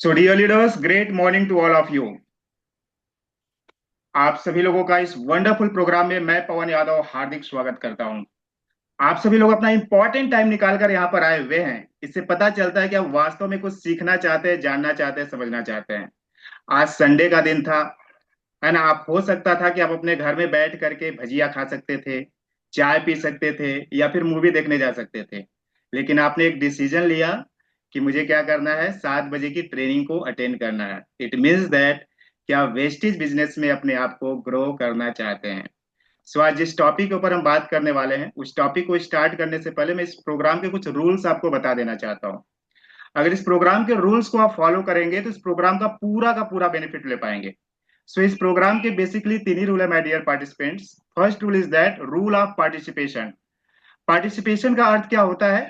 So dear leaders, great morning to all of you. आप सभी लोगों का इस वंडरफुल प्रोग्राम में मैं पवन यादव हार्दिक स्वागत करता हूं। आप सभी लोग अपना इंपॉर्टेंट टाइम निकालकर यहाँ पर आए हुए हैं। इससे पता चलता है कि आप वास्तव में कुछ सीखना चाहते हैं, जानना चाहते हैं, समझना चाहते हैं। आज संडे का दिन था, है ना। आप हो सकता था कि आप अपने घर में बैठ करके भजिया खा सकते थे, चाय पी सकते थे, या फिर मूवी देखने जा सकते थे। लेकिन आपने एक डिसीजन लिया कि मुझे क्या करना है, 7 बजे की ट्रेनिंग को अटेंड करना है। इट मीन्स दैट कि आप वेस्टेज बिजनेस में अपने आप को ग्रो करना चाहते हैं। सो आज जिस टॉपिक के ऊपर हम बात करने वाले हैं, उस टॉपिक को स्टार्ट करने से पहले मैं इस प्रोग्राम के कुछ रूल्स आपको बता देना चाहता हूँ। अगर इस प्रोग्राम के रूल्स को आप फॉलो करेंगे तो इस प्रोग्राम का पूरा बेनिफिट ले पाएंगे। सो इस प्रोग्राम के बेसिकली तीन ही रूल है my dear participants. First rule is that rule of participation. Participation का अर्थ क्या होता है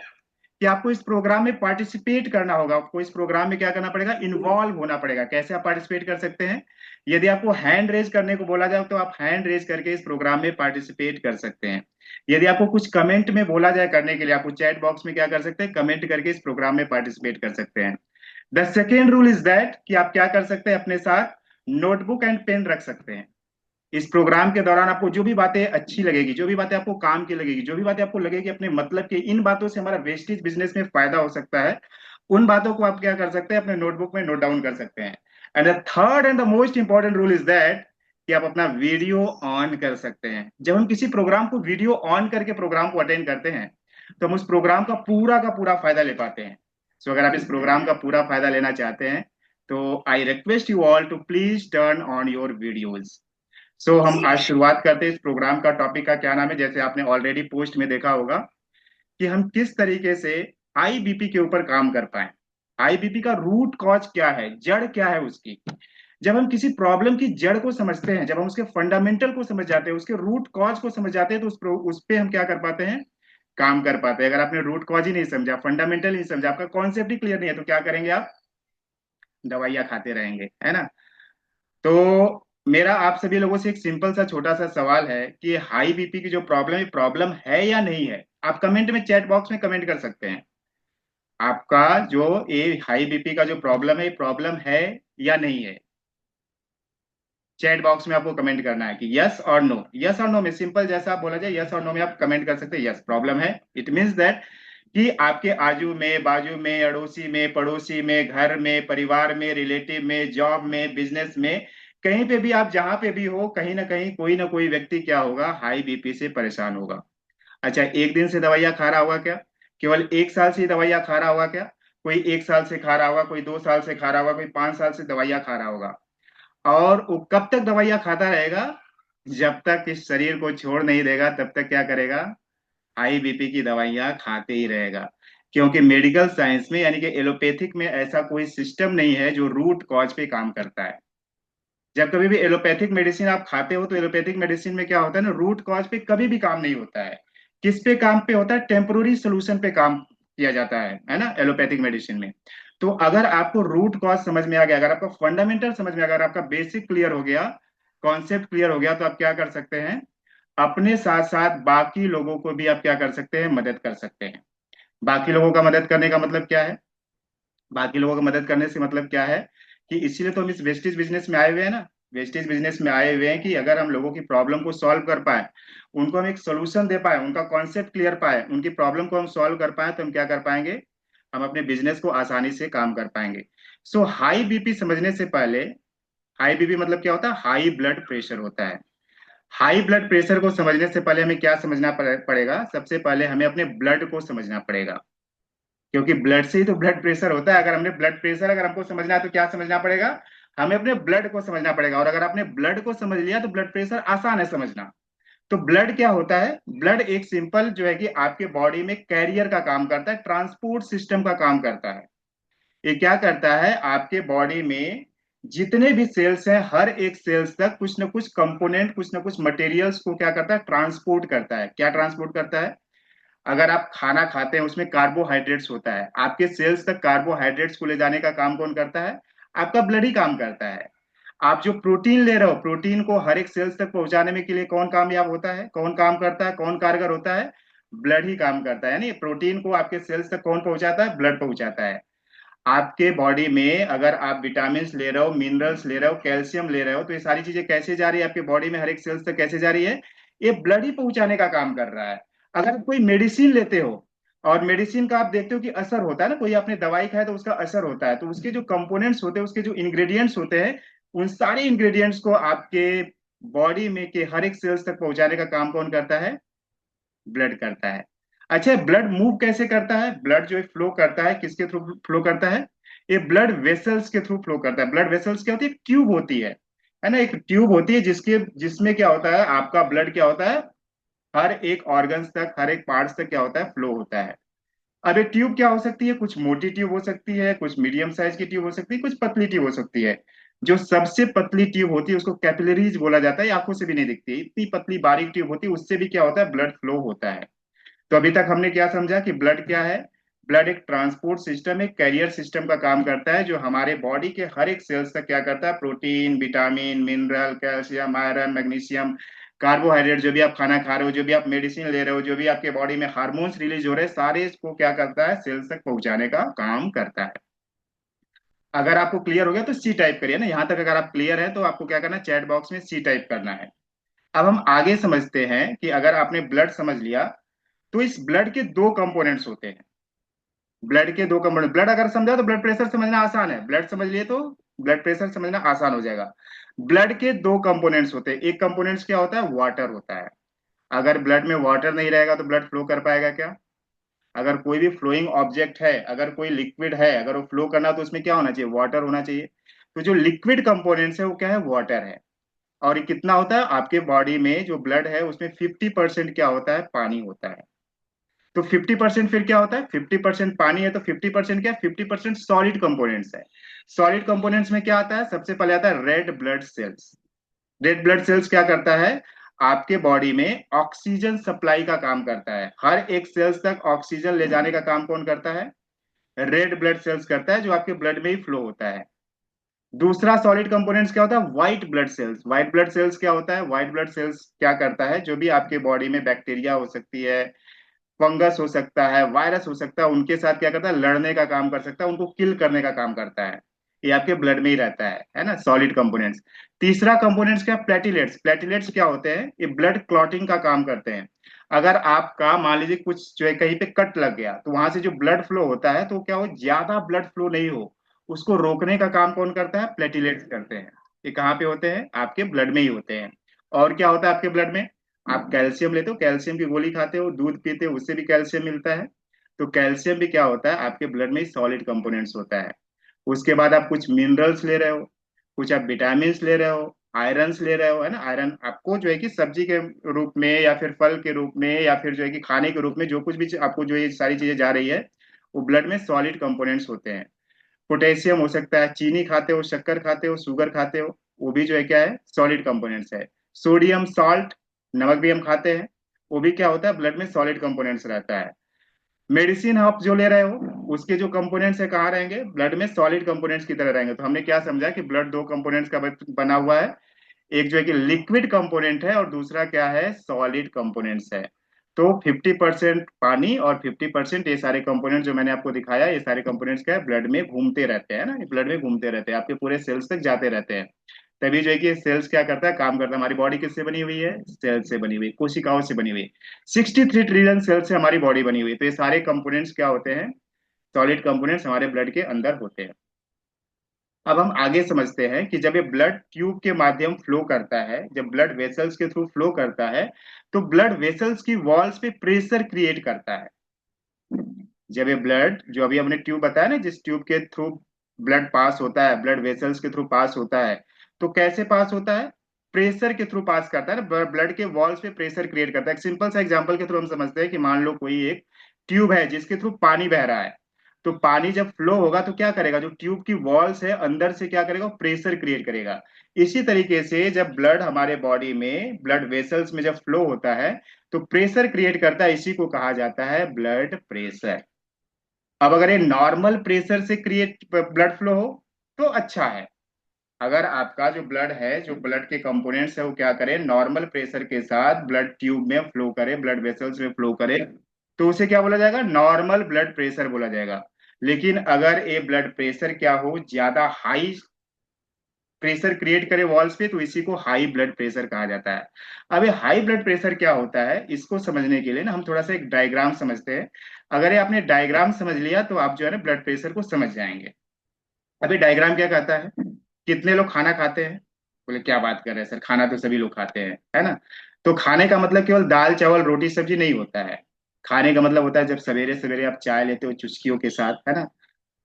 कि आपको इस प्रोग्राम में पार्टिसिपेट करना होगा। आपको इस प्रोग्राम में क्या करना पड़ेगा, इन्वॉल्व होना पड़ेगा। कैसे आप पार्टिसिपेट कर सकते हैं? यदि आपको हैंड रेज करने को बोला जाए तो आप हैंड रेज करके इस प्रोग्राम में पार्टिसिपेट कर सकते हैं। यदि आपको कुछ कमेंट में बोला जाए करने के लिए, आपको चैट बॉक्स में क्या कर सकते हैं, कमेंट करके इस प्रोग्राम में पार्टिसिपेट कर सकते हैं। The second rule is that कि आप क्या कर सकते हैं, अपने साथ नोटबुक एंड पेन रख सकते हैं। इस प्रोग्राम के दौरान आपको जो भी बातें अच्छी लगेगी, जो भी बातें आपको काम की लगेगी, जो भी बातें आपको लगेगी अपने मतलब की, इन बातों से हमारा वेस्टेज बिजनेस में फायदा हो सकता है, उन बातों को आप क्या कर सकते हैं, अपने नोटबुक में नोट डाउन कर सकते हैं। And the third and the most important rule is that कि आप अपना वीडियो ऑन कर सकते हैं। जब हम किसी प्रोग्राम को वीडियो ऑन करके प्रोग्राम को अटेंड करते हैं तो हम उस प्रोग्राम का पूरा फायदा ले पाते हैं। सो अगर आप इस प्रोग्राम का पूरा फायदा लेना चाहते हैं तो I request you all to please turn on your videos. हम आज शुरुआत करते हैं। इस प्रोग्राम का टॉपिक का क्या नाम है, जैसे आपने ऑलरेडी पोस्ट में देखा होगा कि हम किस तरीके से आईबीपी के ऊपर काम कर पाए। आईबीपी का रूट कॉज क्या है, जड़ क्या है उसकी। जब हम किसी प्रॉब्लम की जड़ को समझते हैं, जब हम उसके फंडामेंटल को समझ जाते हैं, उसके रूट कॉज को समझ जाते हैं, तो उस पे हम क्या कर पाते हैं, काम कर पाते हैं। अगर आपने रूट कॉज ही नहीं समझा, फंडामेंटल नहीं समझा, आपका कॉन्सेप्ट ही क्लियर नहीं है, तो क्या करेंगे आप, दवाइयां खाते रहेंगे, है ना। तो मेरा आप सभी लोगों से एक सिंपल सा छोटा सा सवाल है कि हाई बीपी की जो प्रॉब्लम है या नहीं है। आप कमेंट में, चैट बॉक्स में कमेंट कर सकते हैं। आपका जो ये हाई बीपी का जो प्रॉब्लम है, ये प्रॉब्लम है या नहीं है। चैट बॉक्स में आपको कमेंट करना है कि यस और नो। यस और नो में सिंपल, जैसा आप बोला जाए, यस और नो में आप कमेंट कर सकते हैं यस प्रॉब्लम है। इट मीन्स दैट कि आपके आजू में, बाजू में, अड़ोसी में, पड़ोसी में, घर में, परिवार में, रिलेटिव में, जॉब में, बिजनेस में, कहीं पे भी आप जहां पे भी हो, कहीं ना कोई व्यक्ति क्या होगा, हाई बीपी से परेशान होगा। अच्छा, एक दिन से दवाइयां खा रहा होगा क्या? केवल एक साल से ही दवाइयां खा रहा होगा क्या? कोई 1 साल से खा रहा होगा, कोई 2 साल से खा रहा होगा, कोई 5 साल से दवाइयां खा रहा होगा। और वो कब तक दवाइयां खाता रहेगा? जब तक इस शरीर को छोड़ नहीं देगा तब तक क्या करेगा, हाई बीपी की दवाइयां खाते ही रहेगा। क्योंकि मेडिकल साइंस में, यानी कि एलोपैथिक में, ऐसा कोई सिस्टम नहीं है जो रूट कॉज पे काम करता है। जब कभी भी एलोपैथिक मेडिसिन आप खाते हो तो एलोपैथिक मेडिसिन में क्या होता है ना, रूट कॉज पे कभी भी काम नहीं होता है। किस पे काम पे होता है, टेम्पोररी सोल्यूशन पे काम किया जाता है ना, एलोपैथिक मेडिसिन में। तो अगर आपको रूट कॉज समझ में आ गया, अगर आपका फंडामेंटल समझ में आ गया, अगर आपका बेसिक क्लियर हो गया, कॉन्सेप्ट क्लियर हो गया, तो आप क्या कर सकते हैं, अपने साथ साथ बाकी लोगों को भी आप क्या कर सकते हैं, मदद कर सकते हैं। बाकी लोगों का मदद करने का मतलब क्या है, बाकी लोगों की मदद करने से मतलब क्या है कि इसीलिए तो हम इस वेस्टेज बिजनेस में आए हुए हैं ना। वेस्टेज बिजनेस में आए हुए हैं कि अगर हम लोगों की प्रॉब्लम को सॉल्व कर पाए, उनको हम एक सोल्यूशन दे पाए, उनका कॉन्सेप्ट क्लियर पाए, उनकी प्रॉब्लम को हम सॉल्व कर पाए, तो हम क्या कर पाएंगे, हम अपने बिजनेस को आसानी से काम कर पाएंगे। सो हाई बीपी समझने से पहले, हाई बीपी मतलब क्या होता है, हाई ब्लड प्रेशर होता है। हाई ब्लड प्रेशर को समझने से पहले हमें क्या समझना पड़ेगा, सबसे पहले हमें अपने ब्लड को समझना पड़ेगा। क्योंकि ब्लड से ही तो ब्लड प्रेशर होता है। अगर हमने ब्लड प्रेशर अगर हमको समझना है तो क्या समझना पड़ेगा, हमें अपने ब्लड को समझना पड़ेगा। और अगर आपने ब्लड को समझ लिया तो ब्लड प्रेशर आसान है समझना। तो ब्लड क्या होता है, ब्लड एक सिंपल जो है कि आपके बॉडी में कैरियर का काम करता है, ट्रांसपोर्ट सिस्टम का काम करता है। ये क्या करता है, आपके बॉडी में जितने भी सेल्स हैं, हर एक सेल्स तक कुछ ना कुछ कंपोनेंट, कुछ ना कुछ मटेरियल्स को क्या करता है, ट्रांसपोर्ट करता है। क्या ट्रांसपोर्ट करता है, अगर आप खाना खाते हैं उसमें कार्बोहाइड्रेट्स होता है, आपके सेल्स तक कार्बोहाइड्रेट्स को ले जाने का काम कौन करता है, आपका ब्लड ही काम करता है। आप जो प्रोटीन ले रहे हो, प्रोटीन को हर एक सेल्स तक पहुंचाने में के लिए कौन कामयाब होता है, कौन काम करता है, कौन कारगर होता है, ब्लड ही काम करता है। यानी प्रोटीन को आपके सेल्स तक कौन पहुंचाता है, ब्लड पहुंचाता है। आपके बॉडी में अगर आप विटामिन ले रहे हो, मिनरल्स ले रहे हो, कैल्शियम ले रहे हो, तो ये सारी चीजें कैसे जा रही है आपके बॉडी में, हर एक सेल्स तक कैसे जा रही है? ये ब्लड ही पहुंचाने का काम कर रहा है। अगर कोई मेडिसिन लेते हो और मेडिसिन का आप देखते हो कि असर होता है ना, कोई आपने दवाई खाया तो उसका असर होता है, तो उसके जो कंपोनेंट्स होते हैं, उसके जो इंग्रेडिएंट्स होते हैं, उन सारे इंग्रेडिएंट्स को आपके बॉडी में के हर एक सेल्स तक पहुंचाने का काम कौन करता है? ब्लड करता है। अच्छा, ब्लड मूव कैसे करता है? ब्लड जो फ्लो करता है किसके थ्रू फ्लो करता है? ये ब्लड वेसल्स के थ्रू फ्लो करता है। ब्लड वेसल्स क्या होती है? ट्यूब होती है ना, एक ट्यूब होती है जिसके जिसमें क्या होता है, आपका ब्लड क्या होता है, हर एक ऑर्गन्स तक, हर एक पार्ट्स तक क्या होता है, फ्लो होता है। अब ये ट्यूब क्या हो सकती है? कुछ मोटी ट्यूब हो सकती है, कुछ मीडियम साइज की ट्यूब हो सकती है, कुछ पतली ट्यूब हो सकती है। जो सबसे पतली ट्यूब होती है उसको कैपिलरीज बोला जाता है, ये आंखों से भी नहीं दिखती, इतनी पतली बारीक ट्यूब होती है, उससे भी क्या होता है, ब्लड फ्लो होता है। तो अभी तक हमने क्या समझा कि ब्लड क्या है? ब्लड एक ट्रांसपोर्ट सिस्टम, एक कैरियर सिस्टम का काम करता है, जो हमारे बॉडी के हर एक सेल्स तक क्या करता है, protein, vitamin, mineral, calcium, iron, magnesium, carbohydrate, जो भी आप खाना खा रहे हो, जो भी आप मेडिसिन ले रहे हो, जो भी आपके बॉडी में हार्मोन्स रिलीज हो रहे हैं, सारे इसको क्या करता है, सेल्स तक पहुंचाने का काम करता है। अगर आपको क्लियर हो गया तो सी टाइप करिए ना, यहां तक अगर आप क्लियर है तो आपको क्या करना है, चैट बॉक्स में सी टाइप करना है। अब हम आगे समझते हैं कि अगर आपने ब्लड समझ लिया, तो इस ब्लड के दो कंपोनेंट्स होते हैं। ब्लड के दो कंपोनेंट, ब्लड अगर समझा तो ब्लड प्रेशर समझना आसान है, ब्लड समझ लिए तो ब्लड प्रेशर समझना आसान हो जाएगा। ब्लड के दो कंपोनेंट्स होते हैं। एक कंपोनेंट्स क्या होता है, वाटर होता है। अगर ब्लड में वाटर नहीं रहेगा तो ब्लड फ्लो कर पाएगा क्या? अगर कोई भी फ्लोइंग ऑब्जेक्ट है, अगर कोई लिक्विड है, अगर वो फ्लो करना तो उसमें क्या होना चाहिए, वाटर होना चाहिए। तो जो लिक्विड कंपोनेंट्स है वो क्या है, वाटर है। और ये कितना होता है आपके बॉडी में, जो ब्लड है उसमें 50% क्या होता है, पानी होता है। तो 50% फिर क्या होता है, 50% पानी है तो 50% क्या है, 50% सॉलिड कंपोनेंट्स है। सॉलिड कंपोनेंट्स में क्या आता है, सबसे पहले आता है red blood cells. Red blood cells क्या करता है, आपके बॉडी में ऑक्सीजन सप्लाई का काम करता है। हर एक सेल्स तक ऑक्सीजन ले जाने का काम कौन करता है? रेड ब्लड सेल्स करता है, जो आपके ब्लड में ही फ्लो होता है। दूसरा सॉलिड कंपोनेंट्स क्या होता है, white blood cells. White blood cells क्या होता है, व्हाइट ब्लड सेल्स क्या करता है, जो भी आपके बॉडी में बैक्टीरिया हो सकती है, फंगस हो सकता है, वायरस हो सकता है, उनके साथ क्या करता है, लड़ने का काम कर सकता है, उनको किल करने का काम करता है। ये आपके ब्लड में ही रहता है ना, सॉलिड कंपोनेंट्स। तीसरा कंपोनेंट्स क्या, प्लेटिलेट्स। प्लेटिलेट्स क्या होते हैं, ये ब्लड क्लॉटिंग का काम करते हैं। अगर आपका मान लीजिए कुछ जो है कहीं पे कट लग गया, तो वहां से जो ब्लड फ्लो होता है, तो क्या हो, ज्यादा ब्लड फ्लो नहीं हो, उसको रोकने का काम कौन करता है, प्लेटिलेट्स करते हैं। ये कहाँ पे होते हैं, आपके ब्लड में ही होते हैं। और क्या होता है आपके ब्लड में, आप कैल्शियम लेते हो, कैल्शियम की गोली खाते हो, दूध पीते हो, उससे भी कैल्शियम मिलता है। तो कैल्शियम भी क्या होता है, आपके ब्लड में सॉलिड कंपोनेंट्स होता है। उसके बाद आप कुछ मिनरल्स ले रहे हो, कुछ आप विटामिन ले रहे हो, आयरन्स ले रहे हो, है ना। आयरन आपको जो है कि सब्जी के रूप में, या फिर फल के रूप में, या फिर जो है कि खाने के रूप में, जो कुछ भी आपको जो ये सारी चीजें जा रही है, वो ब्लड में सॉलिड कंपोनेंट्स होते हैं। पोटेशियम हो सकता है, चीनी खाते हो, शक्कर खाते हो, शुगर खाते हो, वो भी जो है क्या है, सॉलिड कंपोनेंट्स है। सोडियम सॉल्ट, नमक भी हम खाते हैं, वो भी क्या होता है, ब्लड में सॉलिड कंपोनेंट्स रहता है। मेडिसिन आप जो ले रहे हो, उसके जो कंपोनेंट्स है कहाँ रहेंगे, ब्लड में सॉलिड कंपोनेंट्स की तरह रहेंगे। तो हमने क्या समझा कि ब्लड दो कंपोनेंट्स का बना हुआ है, एक जो है कि लिक्विड कंपोनेंट है और दूसरा क्या है, सॉलिड कंपोनेंट्स है। तो 50% पानी और 50% ये सारे कंपोनेंट जो मैंने आपको दिखाया, ये सारे कंपोनेंट्स क्या है, ब्लड में घूमते रहते हैं ना, ये ब्लड में घूमते रहते हैं, आपके पूरे सेल्स तक जाते रहते हैं। तभी जो है कि सेल्स क्या करता है, काम करता है। हमारी बॉडी किससे बनी हुई है, सेल से बनी हुई, कोशिकाओं से बनी हुई। 63 ट्रिलियन सेल से हमारी बॉडी बनी हुई है। तो ये सारे कंपोनेंट्स क्या होते हैं, सॉलिड कंपोनेंट्स हमारे ब्लड के अंदर होते हैं। अब हम आगे समझते हैं कि जब ये ब्लड ट्यूब के माध्यम फ्लो करता है, जब ब्लड वेसल्स के थ्रू फ्लो करता है, तो ब्लड वेसल्स की वॉल्स पे प्रेशर क्रिएट करता है। जब ये ब्लड, जो अभी हमने ट्यूब बताया ना, जिस ट्यूब के थ्रू ब्लड पास होता है, ब्लड वेसल्स के थ्रू पास होता है, तो कैसे पास होता है, प्रेशर के थ्रू पास करता है ना, ब्लड के वॉल्स पे प्रेशर क्रिएट करता है। एक सिंपल सा एग्जांपल के थ्रू हम समझते हैं कि मान लो कोई एक ट्यूब है जिसके थ्रू पानी बह रहा है। तो पानी जब फ्लो होगा तो क्या करेगा, जो ट्यूब की वॉल्स है अंदर से क्या करेगा, प्रेशर क्रिएट करेगा। इसी तरीके से जब ब्लड हमारे बॉडी में, ब्लड वेसल्स में जब फ्लो होता है, तो प्रेशर क्रिएट करता है, इसी को कहा जाता है ब्लड प्रेशर। अब अगर ये नॉर्मल प्रेशर से क्रिएट ब्लड फ्लो हो तो अच्छा है। अगर आपका जो ब्लड है, जो ब्लड के कंपोनेंट्स है, वो क्या करे, नॉर्मल प्रेशर के साथ ब्लड ट्यूब में फ्लो करे, ब्लड वेसल्स में फ्लो करे, तो उसे क्या बोला जाएगा, नॉर्मल ब्लड प्रेशर बोला जाएगा। लेकिन अगर ये ब्लड प्रेशर क्या हो, ज्यादा हाई प्रेशर क्रिएट करे वॉल्स पे, तो इसी को हाई ब्लड प्रेशर कहा जाता है। अब ये हाई ब्लड प्रेशर क्या होता है, इसको समझने के लिए ना हम थोड़ा सा एक डायग्राम समझते हैं। अगर ये आपने डायग्राम समझ लिया तो आप जो है ना ब्लड प्रेशर को समझ जाएंगे। अभी डायग्राम क्या कहता है, कितने लोग खाना खाते हैं? बोले क्या बात कर रहे हैं सर, खाना तो सभी लोग खाते हैं, है ना। तो खाने का मतलब केवल दाल चावल रोटी सब्जी नहीं होता है। खाने का मतलब होता है जब सवेरे सवेरे आप चाय लेते हो चुस्कियों के साथ, है ना,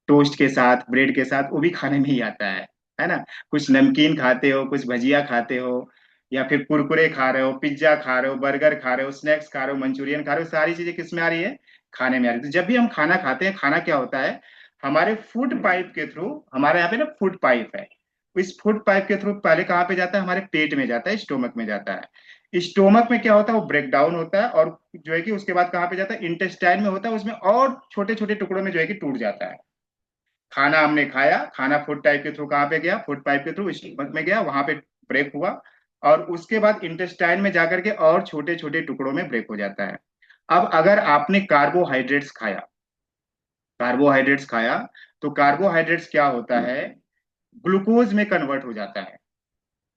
टोस्ट के साथ ब्रेड के साथ, वो भी खाने में ही आता है ना। कुछ नमकीन खाते हो, कुछ भजिया खाते हो, या फिर कुरकुरे खा रहे हो, पिज्जा खा रहे हो, बर्गर खा रहे हो, स्नैक्स खा रहे हो, मंचूरियन खा रहे हो, सारी चीजें किस में आ रही है, खाने में आ रही है। तो जब भी हम खाना खाते हैं, खाना क्या होता है, हमारे फूड पाइप के थ्रू, हमारे यहाँ पे ना फूड पाइप है, इस फूड पाइप के थ्रू पहले कहाँ पे जाता है, हमारे पेट में जाता है, स्टोमक में जाता है। स्टोमक में क्या होता है, वो ब्रेक डाउन होता है, और जो है कि उसके बाद कहाँ पे जाता है, इंटेस्टाइन में होता है, उसमें और छोटे छोटे टुकड़ों में जो है कि टूट जाता है। खाना हमने खाया, खाना फूड टाइप के थ्रू कहाँ पे गया, फूड पाइप के थ्रू स्टमक में गया, वहां पे ब्रेक हुआ, और उसके बाद इंटेस्टाइन में जाकर के और छोटे छोटे टुकड़ों में ब्रेक हो जाता है। अब अगर आपने कार्बोहाइड्रेट्स खाया, कार्बोहाइड्रेट्स खाया, तो कार्बोहाइड्रेट्स क्या होता है, ग्लूकोज में कन्वर्ट हो जाता है।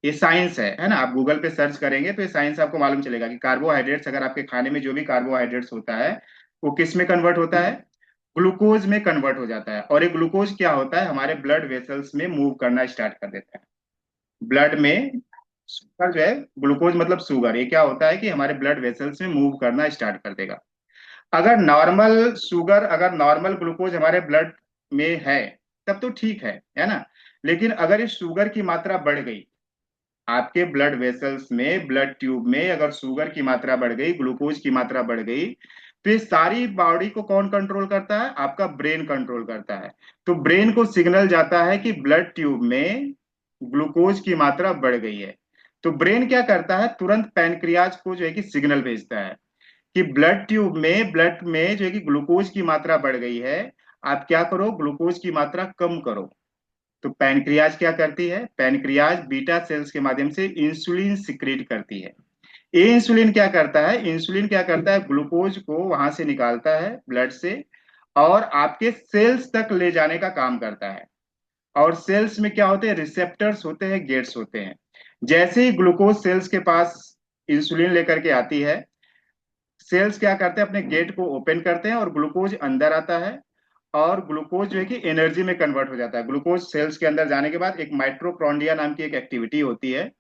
ये साइंस है ना, आप गूगल पे सर्च करेंगे तो ये साइंस आपको मालूम चलेगा कि कार्बोहाइड्रेट्स, अगर आपके खाने में जो भी कार्बोहाइड्रेट्स होता है, वो किस में कन्वर्ट होता है, ग्लूकोज में कन्वर्ट हो जाता है। और ये ग्लूकोज क्या होता है, हमारे ब्लड वेसल्स में मूव करना स्टार्ट कर देता है। ब्लड में शुगर जो है, ग्लूकोज मतलब शुगर, ये क्या होता है कि हमारे ब्लड वेसल्स में मूव करना स्टार्ट कर देगा। अगर नॉर्मल शुगर, अगर नॉर्मल ग्लूकोज हमारे ब्लड में है, तब तो ठीक है ना। लेकिन अगर इस शुगर की मात्रा बढ़ गई, आपके ब्लड वेसल्स में, ब्लड ट्यूब में अगर शुगर की मात्रा बढ़ गई, ग्लूकोज की मात्रा बढ़ गई, तो ये सारी बॉडी को कौन कंट्रोल करता है, आपका ब्रेन कंट्रोल करता है। तो ब्रेन को सिग्नल जाता है कि ब्लड ट्यूब में ग्लूकोज की मात्रा बढ़ गई है। तो ब्रेन क्या करता है, तुरंत पैनक्रियाज को जो है कि सिग्नल भेजता है कि ब्लड ट्यूब में, ब्लड में जो है कि ग्लूकोज की मात्रा बढ़ गई है, आप क्या करो, ग्लूकोज की मात्रा कम करो। तो पैनक्रियाज क्या करती है, पैनक्रियाज बीटा सेल्स के माध्यम से इंसुलिन सिक्रेट करती है। ये इंसुलिन क्या करता है, इंसुलिन क्या करता है, ग्लूकोज को वहां से निकालता है ब्लड से, और आपके सेल्स तक ले जाने का काम करता है। और सेल्स में क्या होते हैं, रिसेप्टर्स होते हैं, गेट्स होते हैं। जैसे ही ग्लूकोज सेल्स के पास इंसुलिन लेकर के आती है, सेल्स क्या करते हैं, अपने गेट को ओपन करते हैं और ग्लूकोज अंदर आता है, और ग्लूकोज जो है कि एनर्जी में कन्वर्ट हो जाता है। ग्लूकोज सेल्स के अंदर जाने के बाद एक माइट्रोकॉन्ड्रिया नाम की एक एक्टिविटी होती है,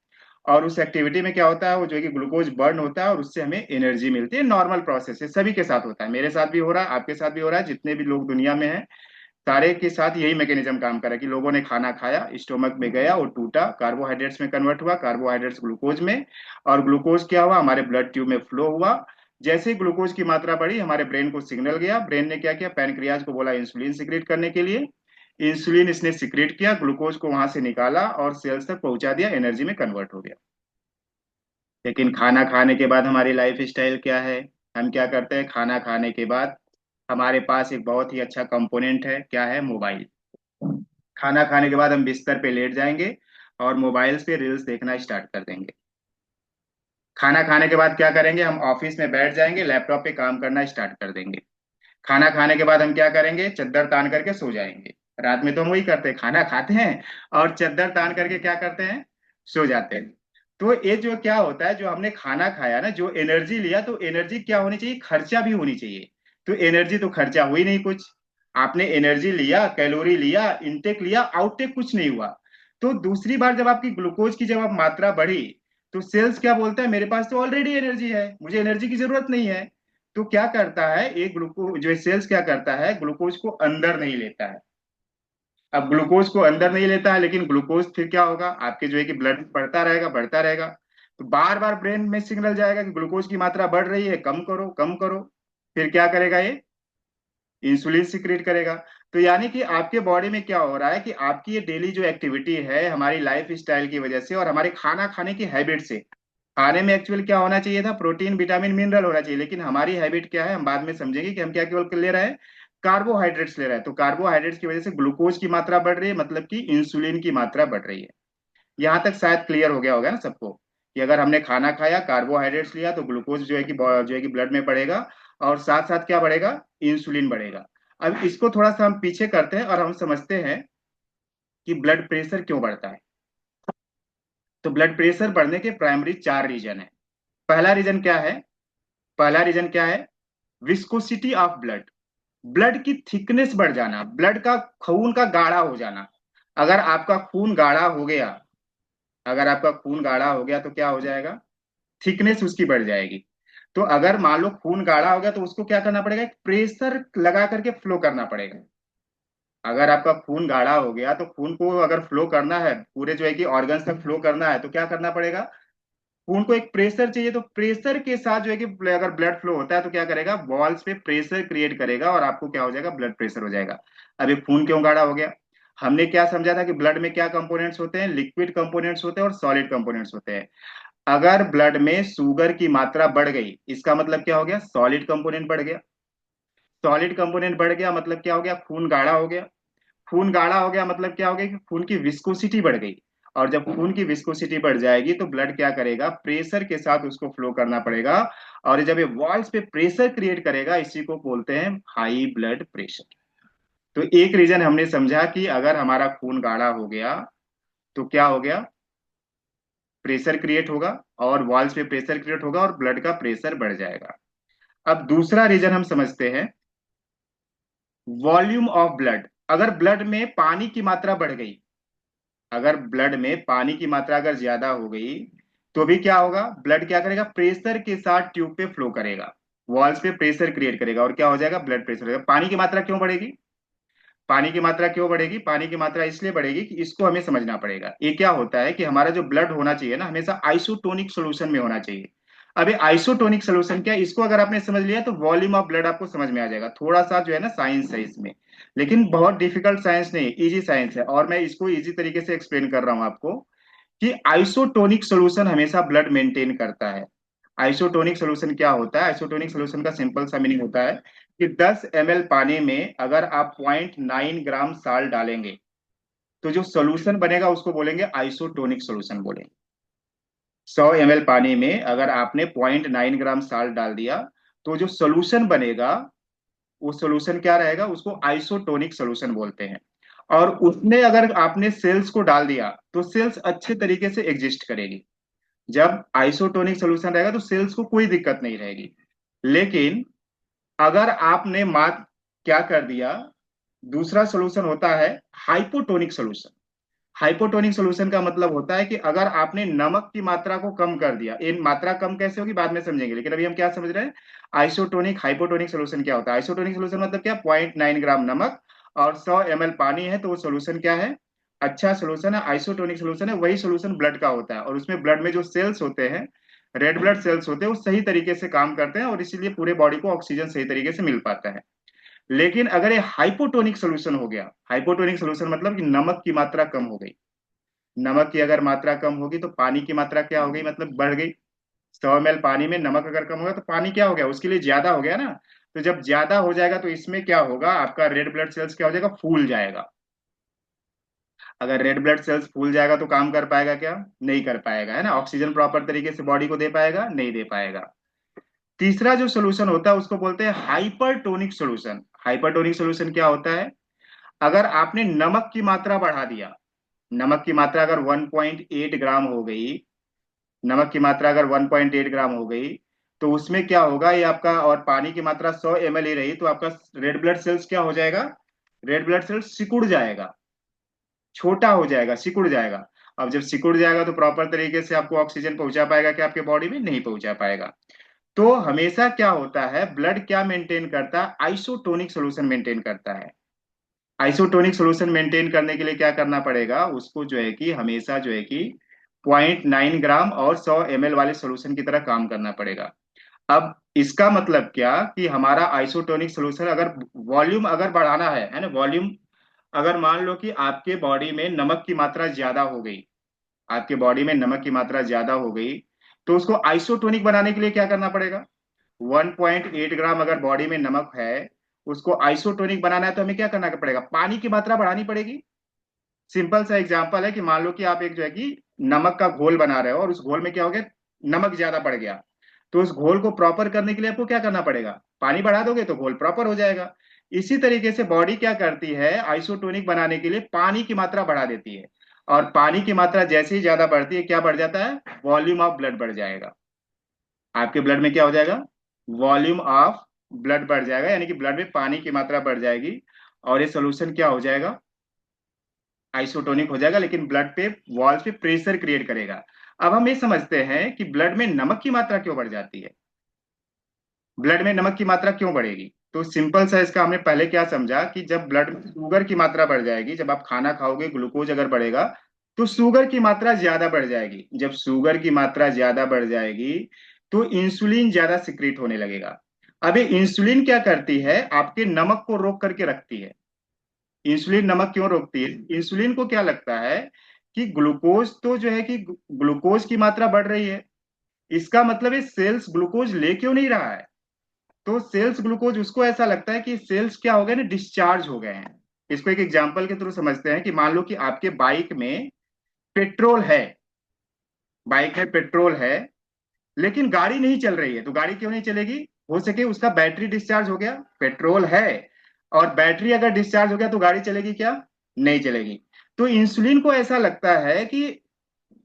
और उस एक्टिविटी में क्या होता है, वो जो है कि ग्लूकोज बर्न होता है और उससे हमें एनर्जी मिलती है। नॉर्मल प्रोसेस है, सभी के साथ होता है, मेरे साथ भी हो रहा है, आपके साथ भी हो रहा है, जितने भी लोग दुनिया में हैं सारे के साथ यही मैकेनिज्म काम कर रहा है कि लोगों ने खाना खाया, स्टोमक में गया, वो टूटा, कार्बोहाइड्रेट्स में कन्वर्ट हुआ, कार्बोहाइड्रेट्स ग्लूकोज में, और ग्लूकोज क्या हुआ, हमारे ब्लड ट्यूब में फ्लो हुआ। जैसे ही ग्लूकोज की मात्रा बढ़ी, हमारे ब्रेन को सिग्नल गया, ब्रेन ने क्या किया, पैनक्रियाज को बोला इंसुलिन सिक्रेट करने के लिए। इंसुलिन इसने सिक्रेट किया, ग्लूकोज को वहां से निकाला और सेल्स तक पहुंचा दिया, एनर्जी में कन्वर्ट हो गया। लेकिन खाना खाने के बाद हमारी लाइफ स्टाइल क्या है, हम क्या करते हैं, खाना खाने के बाद हमारे पास एक बहुत ही अच्छा कंपोनेंट है, क्या है, मोबाइल। खाना खाने के बाद हम बिस्तर पे लेट जाएंगे और मोबाइल पे रील्स देखना स्टार्ट कर देंगे। खाना खाने के बाद क्या करेंगे, हम ऑफिस में बैठ जाएंगे, लैपटॉप पे काम करना स्टार्ट कर देंगे। खाना खाने के बाद हम क्या करेंगे, चद्दर तान करके सो जाएंगे। रात में तो हम वही करते हैं, खाना खाते हैं और चद्दर तान करके क्या करते हैं, सो जाते हैं। तो ये जो क्या होता है, जो हमने खाना खाया ना, जो एनर्जी लिया, तो एनर्जी क्या होनी चाहिए, खर्चा भी होनी चाहिए। तो एनर्जी तो खर्चा हुई नहीं कुछ, आपने एनर्जी लिया, कैलोरी लिया, इनटेक लिया, आउटटेक कुछ नहीं हुआ। तो दूसरी बार जब आपकी ग्लूकोज की जब आप मात्रा बढ़ी, तो सेल्स क्या बोलता है, मेरे पास तो ऑलरेडी एनर्जी है, मुझे एनर्जी की जरूरत नहीं है। तो क्या करता है, एक ग्लूकोज जो सेल्स क्या करता है, ग्लूकोज को अंदर नहीं लेता है। अब ग्लूकोज को अंदर नहीं लेता है, लेकिन ग्लूकोज फिर क्या होगा, आपके जो है कि ब्लड बढ़ता रहेगा, बढ़ता रहेगा। तो बार बार ब्रेन में सिग्नल जाएगा कि ग्लूकोज की मात्रा बढ़ रही है, कम करो कम करो। फिर क्या करेगा ये, इंसुलिन सिक्रेट करेगा। तो यानी कि आपके बॉडी में क्या हो रहा है कि आपकी ये डेली जो एक्टिविटी है, हमारी लाइफ स्टाइल की वजह से और हमारे खाना खाने की हैबिट से, खाने में एक्चुअल क्या होना चाहिए था, प्रोटीन विटामिन मिनरल होना चाहिए, लेकिन हमारी हैबिट क्या है, हम बाद में समझेंगे कि हम क्या केवल ले रहे हैं, कार्बोहाइड्रेट्स ले रहे हैं। तो कार्बोहाइड्रेट्स की वजह से ग्लूकोज की मात्रा बढ़ रही है, मतलब कि इंसुलिन की मात्रा बढ़ रही है। यहाँ तक शायद क्लियर हो गया होगा ना सबको, कि अगर हमने खाना खाया, कार्बोहाइड्रेट्स लिया, तो ग्लूकोज जो है कि ब्लड में बढ़ेगा, और साथ साथ क्या बढ़ेगा, इंसुलिन बढ़ेगा। अब इसको थोड़ा सा हम पीछे करते हैं और हम समझते हैं कि ब्लड प्रेशर क्यों बढ़ता है। तो ब्लड प्रेशर बढ़ने के प्राइमरी 4 रीजन है। पहला रीजन क्या है? पहला रीजन क्या है? Viscosity of blood. ब्लड की थिकनेस बढ़ जाना, ब्लड का खून का गाढ़ा हो जाना। अगर आपका खून गाढ़ा हो गया, अगर आपका खून गाढ़ा हो गया तो क्या हो जाएगा? थिकनेस उसकी बढ़ जाएगी। तो अगर मान लो खून गाढ़ा हो गया तो उसको क्या करना पड़ेगा? प्रेशर लगा करके फ्लो करना पड़ेगा। अगर आपका खून गाढ़ा हो गया तो खून को अगर फ्लो करना है, पूरे जो है कि ऑर्गन्स तक फ्लो करना है, तो क्या करना पड़ेगा? खून को एक प्रेशर चाहिए। तो प्रेशर के साथ जो है कि अगर ब्लड फ्लो होता है तो क्या करेगा? वॉल्स पे प्रेशर क्रिएट करेगा और आपको क्या हो जाएगा? ब्लड प्रेशर हो जाएगा। अब ये खून क्यों गाढ़ा हो गया? हमने क्या समझा था कि ब्लड में क्या कंपोनेंट्स होते हैं? लिक्विड कंपोनेंट्स होते हैं और सॉलिड कंपोनेंट्स होते हैं। अगर ब्लड में शुगर की मात्रा बढ़ गई, इसका मतलब क्या हो गया? सॉलिड कंपोनेंट बढ़ गया। सॉलिड कंपोनेंट बढ़ गया मतलब क्या हो गया? खून गाढ़ा हो गया। खून गाढ़ा हो गया मतलब क्या हो गया? कि खून की विस्कोसिटी बढ़ गई। और जब खून की विस्कोसिटी बढ़ जाएगी तो ब्लड क्या करेगा? प्रेशर के साथ उसको फ्लो करना पड़ेगा। और जब ये वॉल्स पे प्रेशर क्रिएट करेगा, इसी को बोलते हैं हाई ब्लड प्रेशर। तो एक रीजन हमने समझा कि अगर हमारा खून गाढ़ा हो गया तो क्या हो गया? प्रेशर क्रिएट होगा और वॉल्स पे प्रेशर क्रिएट होगा और ब्लड का प्रेशर बढ़ जाएगा। अब दूसरा रीजन हम समझते हैं, वॉल्यूम ऑफ ब्लड। अगर ब्लड में पानी की मात्रा बढ़ गई, अगर ब्लड में पानी की मात्रा अगर ज्यादा हो गई, तो भी क्या होगा? ब्लड क्या करेगा? प्रेशर के साथ ट्यूब पे फ्लो करेगा, वॉल्स पे प्रेशर क्रिएट करेगा और क्या हो जाएगा? ब्लड प्रेशर होगा। पानी की मात्रा क्यों बढ़ेगी? पानी की मात्रा क्यों बढ़ेगी? पानी की मात्रा इसलिए बढ़ेगी कि इसको हमें समझना पड़ेगा। ये क्या होता है कि हमारा जो ब्लड होना चाहिए ना, हमेशा आइसोटोनिक सोल्यूशन में होना चाहिए। अभी आइसोटोनिक सोल्यूशन क्या है, इसको अगर आपने समझ लिया तो वॉल्यूम ऑफ ब्लड आपको समझ में आ जाएगा। थोड़ा सा जो है ना साइंस है इसमें, लेकिन बहुत डिफिकल्ट साइंस नहीं, इजी साइंस है। और मैं इसको इजी तरीके से एक्सप्लेन कर रहा हूं आपको कि आइसोटोनिक सोल्यूशन हमेशा ब्लड मेंटेन करता है। आइसोटोनिक सोल्यूशन क्या होता है? आइसोटोनिक सोल्यूशन का सिंपल सा मीनिंग होता है कि 10 ml पानी में अगर आप 0.9 ग्राम साल्ट डालेंगे तो जो सोल्यूशन बनेगा उसको बोलेंगे आइसोटोनिक सोल्यूशन बोलेंगे। 100 ml पानी में अगर आपने 0.9 ग्राम साल्ट डाल दिया तो जो सोल्यूशन बनेगा वो सोल्यूशन क्या रहेगा? उसको आइसोटोनिक सोल्यूशन बोलते हैं। और उसमें अगर आपने सेल्स को डाल दिया तो सेल्स अच्छे तरीके से एग्जिस्ट करेगी। जब आइसोटोनिक सोल्यूशन रहेगा तो सेल्स को कोई दिक्कत नहीं रहेगी। लेकिन अगर आपने मात्र क्या कर दिया, दूसरा सोल्यूशन होता है हाइपोटोनिक सोल्यूशन। हाइपोटोनिक सोल्यूशन का मतलब होता है कि अगर आपने नमक की मात्रा को कम कर दिया, इन मात्रा कम कैसे होगी बाद में समझेंगे, लेकिन अभी हम क्या समझ रहे हैं? आइसोटोनिक हाइपोटोनिक सोल्यूशन क्या होता है? आइसोटोनिक सोल्यूशन मतलब क्या? 0.9 ग्राम नमक और 100 ml पानी है तो वो सोल्यूशन क्या है? अच्छा सोल्यूशन है, आइसोटोनिक सोल्यूशन है। वही सोल्यूशन ब्लड का होता है और उसमें ब्लड में जो सेल्स होते हैं, रेड ब्लड सेल्स होते हैं, वो सही तरीके से काम करते हैं और इसीलिए पूरे बॉडी को ऑक्सीजन सही तरीके से मिल पाता है। लेकिन अगर ये हाइपोटोनिक सोल्यूशन हो गया, हाइपोटोनिक सोल्यूशन मतलब कि नमक की मात्रा कम हो गई। नमक की अगर मात्रा कम होगी तो पानी की मात्रा क्या हो गई? मतलब बढ़ गई। 100 ml पानी में नमक अगर कम होगा तो पानी क्या हो गया? उसके लिए ज्यादा हो गया ना। तो जब ज्यादा हो जाएगा तो इसमें क्या होगा? आपका रेड ब्लड सेल्स क्या हो जाएगा? फूल जाएगा। अगर रेड ब्लड सेल्स फूल जाएगा तो काम कर पाएगा क्या? नहीं कर पाएगा, है ना। ऑक्सीजन प्रॉपर तरीके से बॉडी को दे पाएगा? नहीं दे पाएगा। तीसरा जो सोल्यूशन होता है उसको बोलते हैं हाइपरटोनिक सोल्यूशन। हाइपरटोनिक सोल्यूशन क्या होता है? अगर आपने नमक की मात्रा बढ़ा दिया, नमक की मात्रा अगर 1.8 ग्राम हो गई, नमक की मात्रा अगर 1.8 ग्राम हो गई तो उसमें क्या होगा? ये आपका, और पानी की मात्रा 100 ml ही रही तो आपका रेड ब्लड सेल्स क्या हो जाएगा? रेड ब्लड सेल्स सिकुड़ जाएगा, छोटा हो जाएगा, सिकुड़ जाएगा। अब जब सिकुड़ जाएगा तो प्रॉपर तरीके से आपको ऑक्सीजन पहुंचा पाएगा क्या? आपके बॉडी में नहीं पहुंचा पाएगा। तो हमेशा क्या होता है, ब्लड क्या मेंटेन करता है? आइसोटोनिक सोल्यूशन मेंटेन करता है। आइसोटोनिक सोल्यूशन मेंटेन करने के लिए क्या करना पड़ेगा? उसको जो है कि हमेशा जो है कि 0.9 ग्राम और 100 ml वाले सोल्यूशन की तरह काम करना पड़ेगा। अब इसका मतलब क्या कि हमारा आइसोटोनिक सोल्यूशन अगर वॉल्यूम अगर बढ़ाना है ना, वॉल्यूम, अगर मान लो कि आपके बॉडी में नमक की मात्रा ज्यादा हो गई, आपके बॉडी में नमक की मात्रा ज्यादा हो गई, तो उसको आइसोटोनिक बनाने के लिए क्या करना पड़ेगा? 1.8 ग्राम अगर बॉडी में नमक है, उसको आइसोटोनिक बनाना है तो हमें क्या करना पड़ेगा? पानी की मात्रा बढ़ानी पड़ेगी। सिंपल सा एग्जांपल है कि मान लो कि आप एक जो है कि नमक का घोल बना रहे हो और उस घोल में क्या हो गया? नमक ज्यादा पड़ गया। तो उस घोल को प्रॉपर करने के लिए आपको क्या करना पड़ेगा? पानी बढ़ा दोगे तो घोल प्रॉपर हो जाएगा। इसी तरीके से बॉडी क्या करती है, आइसोटोनिक बनाने के लिए पानी की मात्रा बढ़ा देती है। और पानी की मात्रा जैसे ही ज्यादा बढ़ती है, क्या बढ़ जाता है, वॉल्यूम ऑफ ब्लड बढ़ जाएगा। आपके ब्लड में क्या हो जाएगा, वॉल्यूम ऑफ ब्लड बढ़ जाएगा, यानी कि ब्लड में पानी की मात्रा बढ़ जाएगी। और ये सोल्यूशन क्या हो जाएगा, आइसोटोनिक हो जाएगा, लेकिन ब्लड पे वॉल्स पे प्रेशर क्रिएट करेगा। अब हम ये समझते हैं कि ब्लड में नमक की मात्रा क्यों बढ़ जाती है, ब्लड में नमक की मात्रा क्यों बढ़ेगी। तो सिंपल सा इसका हमने पहले क्या समझा कि जब ब्लड में शुगर की मात्रा बढ़ जाएगी, जब आप खाना खाओगे ग्लूकोज अगर बढ़ेगा, तो शुगर की मात्रा ज्यादा बढ़ जाएगी। जब शुगर की मात्रा ज्यादा बढ़ जाएगी तो इंसुलिन ज्यादा सिक्रीट होने लगेगा। अब ये इंसुलिन क्या करती है, आपके नमक को रोक करके रखती है। इंसुलिन नमक क्यों रोकती है, इंसुलिन को क्या लगता है कि ग्लूकोज तो जो है कि ग्लूकोज की मात्रा बढ़ रही है, इसका मतलब ये सेल्स ग्लूकोज ले क्यों नहीं रहा है। तो सेल्स ग्लूकोज उसको ऐसा लगता है कि सेल्स क्या हो गए ना, डिस्चार्ज हो गए हैं। इसको एक एग्जांपल के थ्रू समझते हैं कि मान लो कि आपके बाइक में पेट्रोल है, बाइक में पेट्रोल है, लेकिन गाड़ी नहीं चल रही है। तो गाड़ी क्यों नहीं चलेगी, हो सके उसका बैटरी डिस्चार्ज हो गया, पेट्रोल है और बैटरी अगर डिस्चार्ज हो गया तो गाड़ी चलेगी क्या, नहीं चलेगी। तो इंसुलिन को ऐसा लगता है कि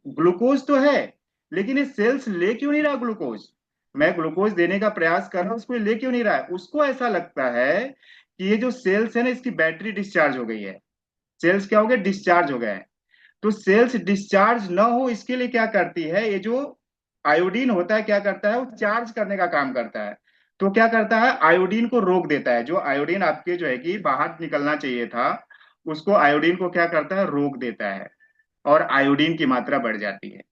ग्लूकोज तो है, लेकिन ये सेल्स ले क्यों नहीं रहा ग्लूकोज, मैं ग्लूकोज देने का प्रयास कर रहा हूं, उसको ये ले क्यों नहीं रहा है। उसको ऐसा लगता है कि ये जो सेल्स है ना, इसकी बैटरी डिस्चार्ज हो गई है, सेल्स क्या हो गए, डिस्चार्ज हो गए हैं। तो सेल्स डिस्चार्ज ना हो इसके लिए क्या करती है, ये जो आयोडीन होता है क्या करता है, वो चार्ज करने का काम करता है। तो क्या करता है, आयोडीन को रोक देता है। जो आयोडीन आपके जो है कि बाहर निकलना चाहिए था, उसको आयोडीन को क्या करता है, रोक देता है। और आयोडीन की मात्रा बढ़ जाती है।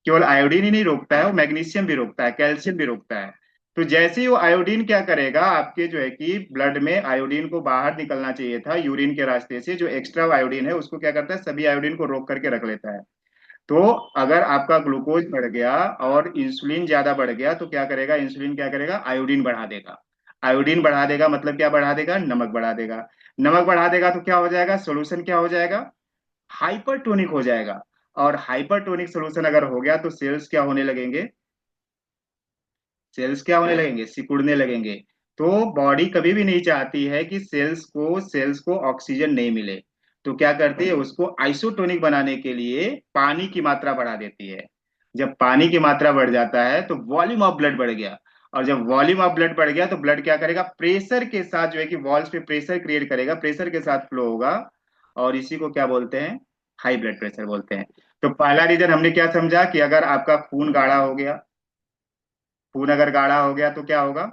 केवल आयोडीन ही नहीं रोकता है, वो मैग्नीशियम भी रोकता है, कैल्शियम भी रोकता है। तो जैसे ही वो आयोडीन क्या करेगा, आपके जो है कि ब्लड में आयोडीन को बाहर निकलना चाहिए था यूरिन के रास्ते से, जो एक्स्ट्रा आयोडीन है उसको क्या करता है, सभी आयोडीन को रोक करके रख लेता है। तो अगर आपका ग्लूकोज बढ़ गया और इंसुलिन ज्यादा बढ़ गया तो क्या करेगा, इंसुलिन क्या करेगा, आयोडीन बढ़ा देगा। आयोडीन बढ़ा देगा मतलब क्या बढ़ा देगा, नमक बढ़ा देगा। नमक बढ़ा देगा तो क्या हो जाएगा, सोल्यूशन क्या हो जाएगा, हाइपरटोनिक हो जाएगा। और हाइपरटोनिक सोल्यूशन अगर हो गया तो सेल्स क्या होने लगेंगे, सेल्स क्या होने लगेंगे, सिकुड़ने लगेंगे। तो बॉडी कभी भी नहीं चाहती है कि सेल्स को ऑक्सीजन नहीं मिले। तो क्या करती है, उसको आइसोटोनिक बनाने के लिए पानी की मात्रा बढ़ा देती है। जब पानी की मात्रा बढ़ जाता है तो वॉल्यूम ऑफ ब्लड बढ़ गया। और जब वॉल्यूम ऑफ ब्लड बढ़ गया तो ब्लड क्या करेगा, प्रेशर के साथ जो है कि वॉल्स पे प्रेशर क्रिएट करेगा, प्रेशर के साथ फ्लो होगा। और इसी को क्या बोलते हैं, हाई ब्लड प्रेशर बोलते हैं। तो पहला रीजन हमने क्या समझा कि अगर आपका खून गाढ़ा हो गया, खून अगर गाढ़ा हो गया तो क्या होगा,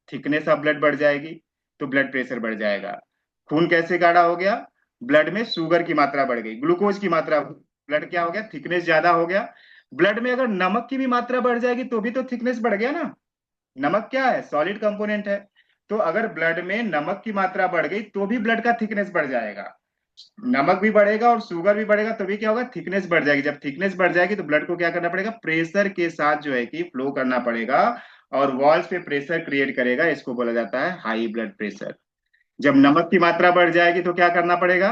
थिकनेस ऑफ ब्लड बढ़ जाएगी, तो ब्लड प्रेशर बढ़ जाएगा। खून कैसे गाढ़ा हो गया, ब्लड में शुगर की मात्रा बढ़ गई, ग्लूकोज की मात्रा, ब्लड क्या हो गया, थिकनेस ज्यादा हो गया। ब्लड में अगर नमक की भी मात्रा बढ़ जाएगी तो भी तो थिकनेस बढ़ गया ना, नमक क्या है, सॉलिड कंपोनेंट है। तो अगर ब्लड में नमक की मात्रा बढ़ गई तो भी ब्लड का थिकनेस बढ़ जाएगा। नमक भी बढ़ेगा और शुगर भी बढ़ेगा तो भी क्या होगा, थिकनेस बढ़ जाएगी। जब थिकनेस बढ़ जाएगी तो ब्लड को क्या करना पड़ेगा, प्रेशर के साथ जो है कि फ्लो करना पड़ेगा। और वॉल्स पे प्रेशर क्रिएट करेगा, इसको बोला जाता है हाई ब्लड प्रेशर। जब नमक की मात्रा बढ़ जाएगी तो क्या करना पड़ेगा,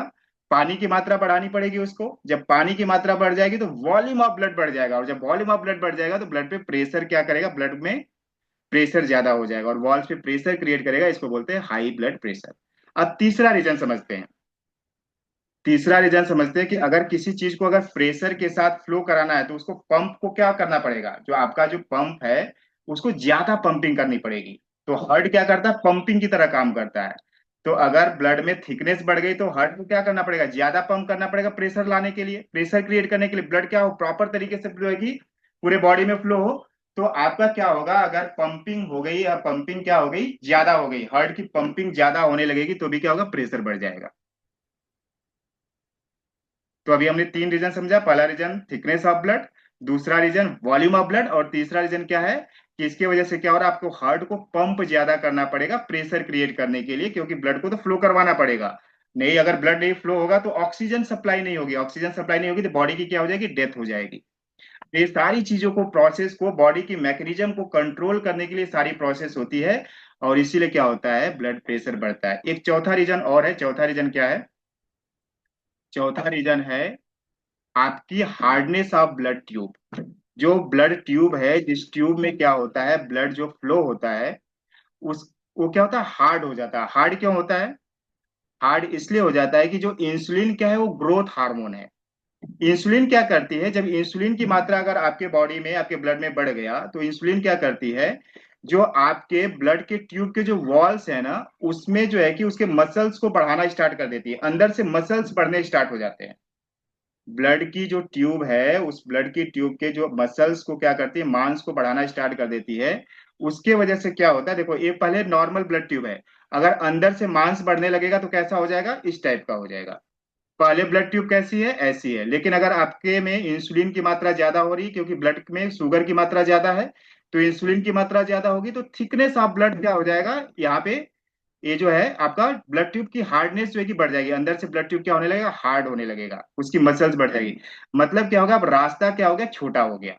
पानी की मात्रा बढ़ानी पड़ेगी उसको। जब पानी की मात्रा बढ़ जाएगी तो वॉल्यूम ऑफ ब्लड बढ़ जाएगा, और जब वॉल्यूम ऑफ ब्लड बढ़ जाएगा तो ब्लड पे प्रेशर क्या करेगा, ब्लड में प्रेशर ज्यादा हो जाएगा और वॉल्स पे प्रेशर क्रिएट करेगा, इसको बोलते हैं हाई ब्लड प्रेशर। अब तीसरा रीजन समझते हैं। तीसरा रीजन समझते हैं कि अगर किसी चीज को अगर प्रेशर के साथ फ्लो कराना है तो उसको पंप को क्या करना पड़ेगा, जो आपका जो पंप है उसको ज्यादा पंपिंग करनी पड़ेगी। तो हार्ट क्या करता है, पंपिंग की तरह काम करता है। तो अगर ब्लड में थिकनेस बढ़ गई तो हार्ट को क्या करना पड़ेगा, ज्यादा पंप करना पड़ेगा प्रेशर लाने के लिए, प्रेशर क्रिएट करने के लिए, ब्लड क्या हो प्रॉपर तरीके से फ्लो होगी, पूरे बॉडी में फ्लो हो। तो आपका क्या होगा, अगर पंपिंग हो गई या पंपिंग क्या हो गई, ज्यादा हो गई, हार्ट की पंपिंग ज्यादा होने लगेगी तो भी क्या होगा, प्रेशर बढ़ जाएगा। तो अभी हमने तीन रीजन समझा, पहला रीजन थिकनेस ऑफ ब्लड, दूसरा रीजन वॉल्यूम ऑफ ब्लड, और तीसरा रीजन क्या है कि इसकी वजह से क्या हो रहा है, आपको हार्ट को पंप ज्यादा करना पड़ेगा प्रेशर क्रिएट करने के लिए, क्योंकि ब्लड को तो फ्लो करवाना पड़ेगा। नहीं, अगर ब्लड नहीं फ्लो होगा तो ऑक्सीजन सप्लाई नहीं होगी, ऑक्सीजन सप्लाई नहीं होगी तो बॉडी की क्या हो जाएगी, डेथ हो जाएगी। ये सारी चीजों को, प्रोसेस को, बॉडी की मैकेनिज्म को कंट्रोल करने के लिए सारी प्रोसेस होती है। और इसीलिए क्या होता है, ब्लड प्रेशर बढ़ता है। एक चौथा रीजन और है, चौथा रीजन क्या है, चौथा रीजन है आपकी हार्डनेस ऑफ ब्लड ट्यूब। जो ब्लड ट्यूब है, जिस ट्यूब में क्या होता है, ब्लड जो फ्लो होता है, उस वो क्या होता है, हार्ड हो जाता है। हार्ड क्यों होता है? हार्ड इसलिए हो जाता है कि जो इंसुलिन क्या है, वो ग्रोथ हार्मोन है। इंसुलिन क्या करती है, जब इंसुलिन की मात्रा अगर आपके बॉडी में, आपके ब्लड में बढ़ गया, तो इंसुलिन क्या करती है, जो आपके ब्लड के ट्यूब के जो वॉल्स है ना, उसमें जो है कि उसके मसल्स को बढ़ाना स्टार्ट कर देती है, अंदर से मसल्स बढ़ने स्टार्ट हो जाते हैं। ब्लड की जो ट्यूब है, उस ब्लड की ट्यूब के जो मसल्स को क्या करती है, मांस को बढ़ाना स्टार्ट कर देती है। उसके वजह से क्या होता है, देखो ये पहले नॉर्मल ब्लड ट्यूब है, अगर अंदर से मांस बढ़ने लगेगा तो कैसा हो जाएगा, इस टाइप का हो जाएगा। पहले ब्लड ट्यूब कैसी है, ऐसी है। लेकिन अगर आपके में इंसुलिन की मात्रा ज्यादा हो रही है, क्योंकि ब्लड में शुगर की मात्रा ज्यादा है, तो इंसुलिन की मात्रा ज्यादा होगी, तो थिकनेस ऑफ ब्लड क्या हो जाएगा यहाँ पे, ये जो है आपका ब्लड ट्यूब की हार्डनेस जो है कि बढ़ जाएगी, अंदर से ब्लड ट्यूब क्या होने लगेगा, हार्ड होने लगेगा, उसकी मसल्स बढ़ जाएगी। मतलब क्या होगा, अब रास्ता क्या हो गया, छोटा हो गया।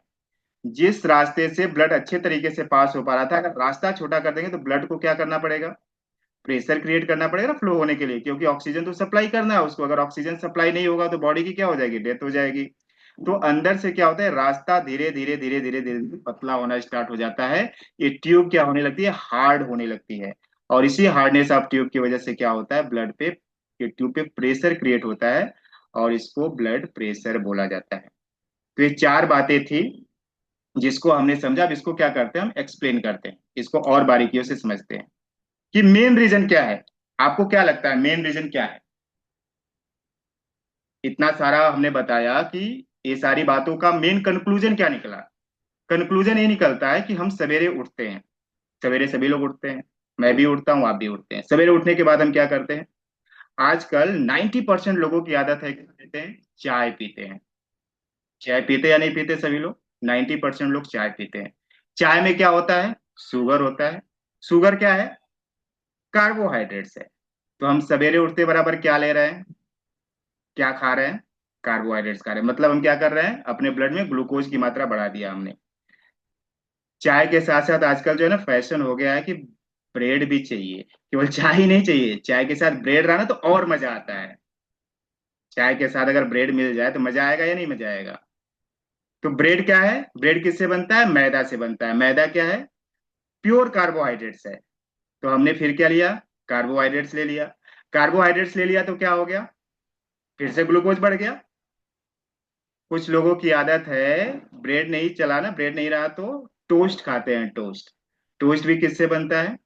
जिस रास्ते से ब्लड अच्छे तरीके से पास हो पा रहा था, अगर रास्ता छोटा कर देंगे तो ब्लड को क्या करना पड़ेगा, प्रेशर क्रिएट करना पड़ेगा ना फ्लो होने के लिए, क्योंकि ऑक्सीजन तो सप्लाई करना है उसको। अगर ऑक्सीजन सप्लाई नहीं होगा तो बॉडी की क्या हो जाएगी, डेथ हो जाएगी। तो अंदर से क्या होता है, रास्ता धीरे धीरे धीरे धीरे धीरे धीरे पतला होना स्टार्ट हो जाता है। ये ट्यूब क्या होने लगती है, हार्ड होने लगती है। और इसी हार्डनेस ऑफ ट्यूब की वजह से क्या होता है, ब्लड पे, ये ट्यूब पे प्रेशर क्रिएट होता है, और इसको ब्लड प्रेशर बोला जाता है। तो ये चार बातें थी जिसको हमने समझा। अब इसको क्या करते हैं, हम एक्सप्लेन करते हैं, इसको और बारीकियों से समझते हैं कि मेन रीजन क्या है। आपको क्या लगता है मेन रीजन क्या है? इतना सारा हमने बताया कि ये सारी बातों का मेन कंक्लूजन क्या निकला? कंक्लूजन ये निकलता है कि हम सवेरे उठते हैं, सवेरे सभी लोग उठते हैं, मैं भी उठता हूँ, आप भी उठते हैं। सवेरे उठने के बाद हम क्या करते हैं, आजकल 90% लोगों की आदत है, क्या पीते हैं, चाय पीते हैं। चाय पीते या नहीं पीते सभी लोग? 90% लोग चाय पीते हैं। चाय में क्या होता है, शुगर होता है। शुगर क्या है, कार्बोहाइड्रेट्स है। तो हम सवेरे उठते बराबर क्या ले रहे हैं, क्या खा रहे हैं, कार्बोहाइड्रेट्स खा रहे हैं। मतलब हम क्या कर रहे हैं, अपने ब्लड में ग्लूकोज की मात्रा बढ़ा दिया हमने। चाय के साथ साथ आजकल जो है ना, फैशन हो गया है कि ब्रेड भी चाहिए, केवल चाय ही नहीं चाहिए, चाय के साथ ब्रेड रहा ना तो और मजा आता है। चाय के साथ अगर ब्रेड मिल जाए तो मजा आएगा या नहीं मजा आएगा? तो ब्रेड क्या है, ब्रेड किससे बनता है, मैदा से बनता है। मैदा क्या है, प्योर कार्बोहाइड्रेट्स है। तो हमने फिर क्या लिया, कार्बोहाइड्रेट्स ले लिया। कार्बोहाइड्रेट्स ले लिया तो क्या हो गया, फिर से ग्लूकोज बढ़ गया। कुछ लोगों की आदत है, ब्रेड नहीं चलाना, ब्रेड नहीं रहा तो टोस्ट खाते हैं, टोस्ट। टोस्ट भी किससे बनता है,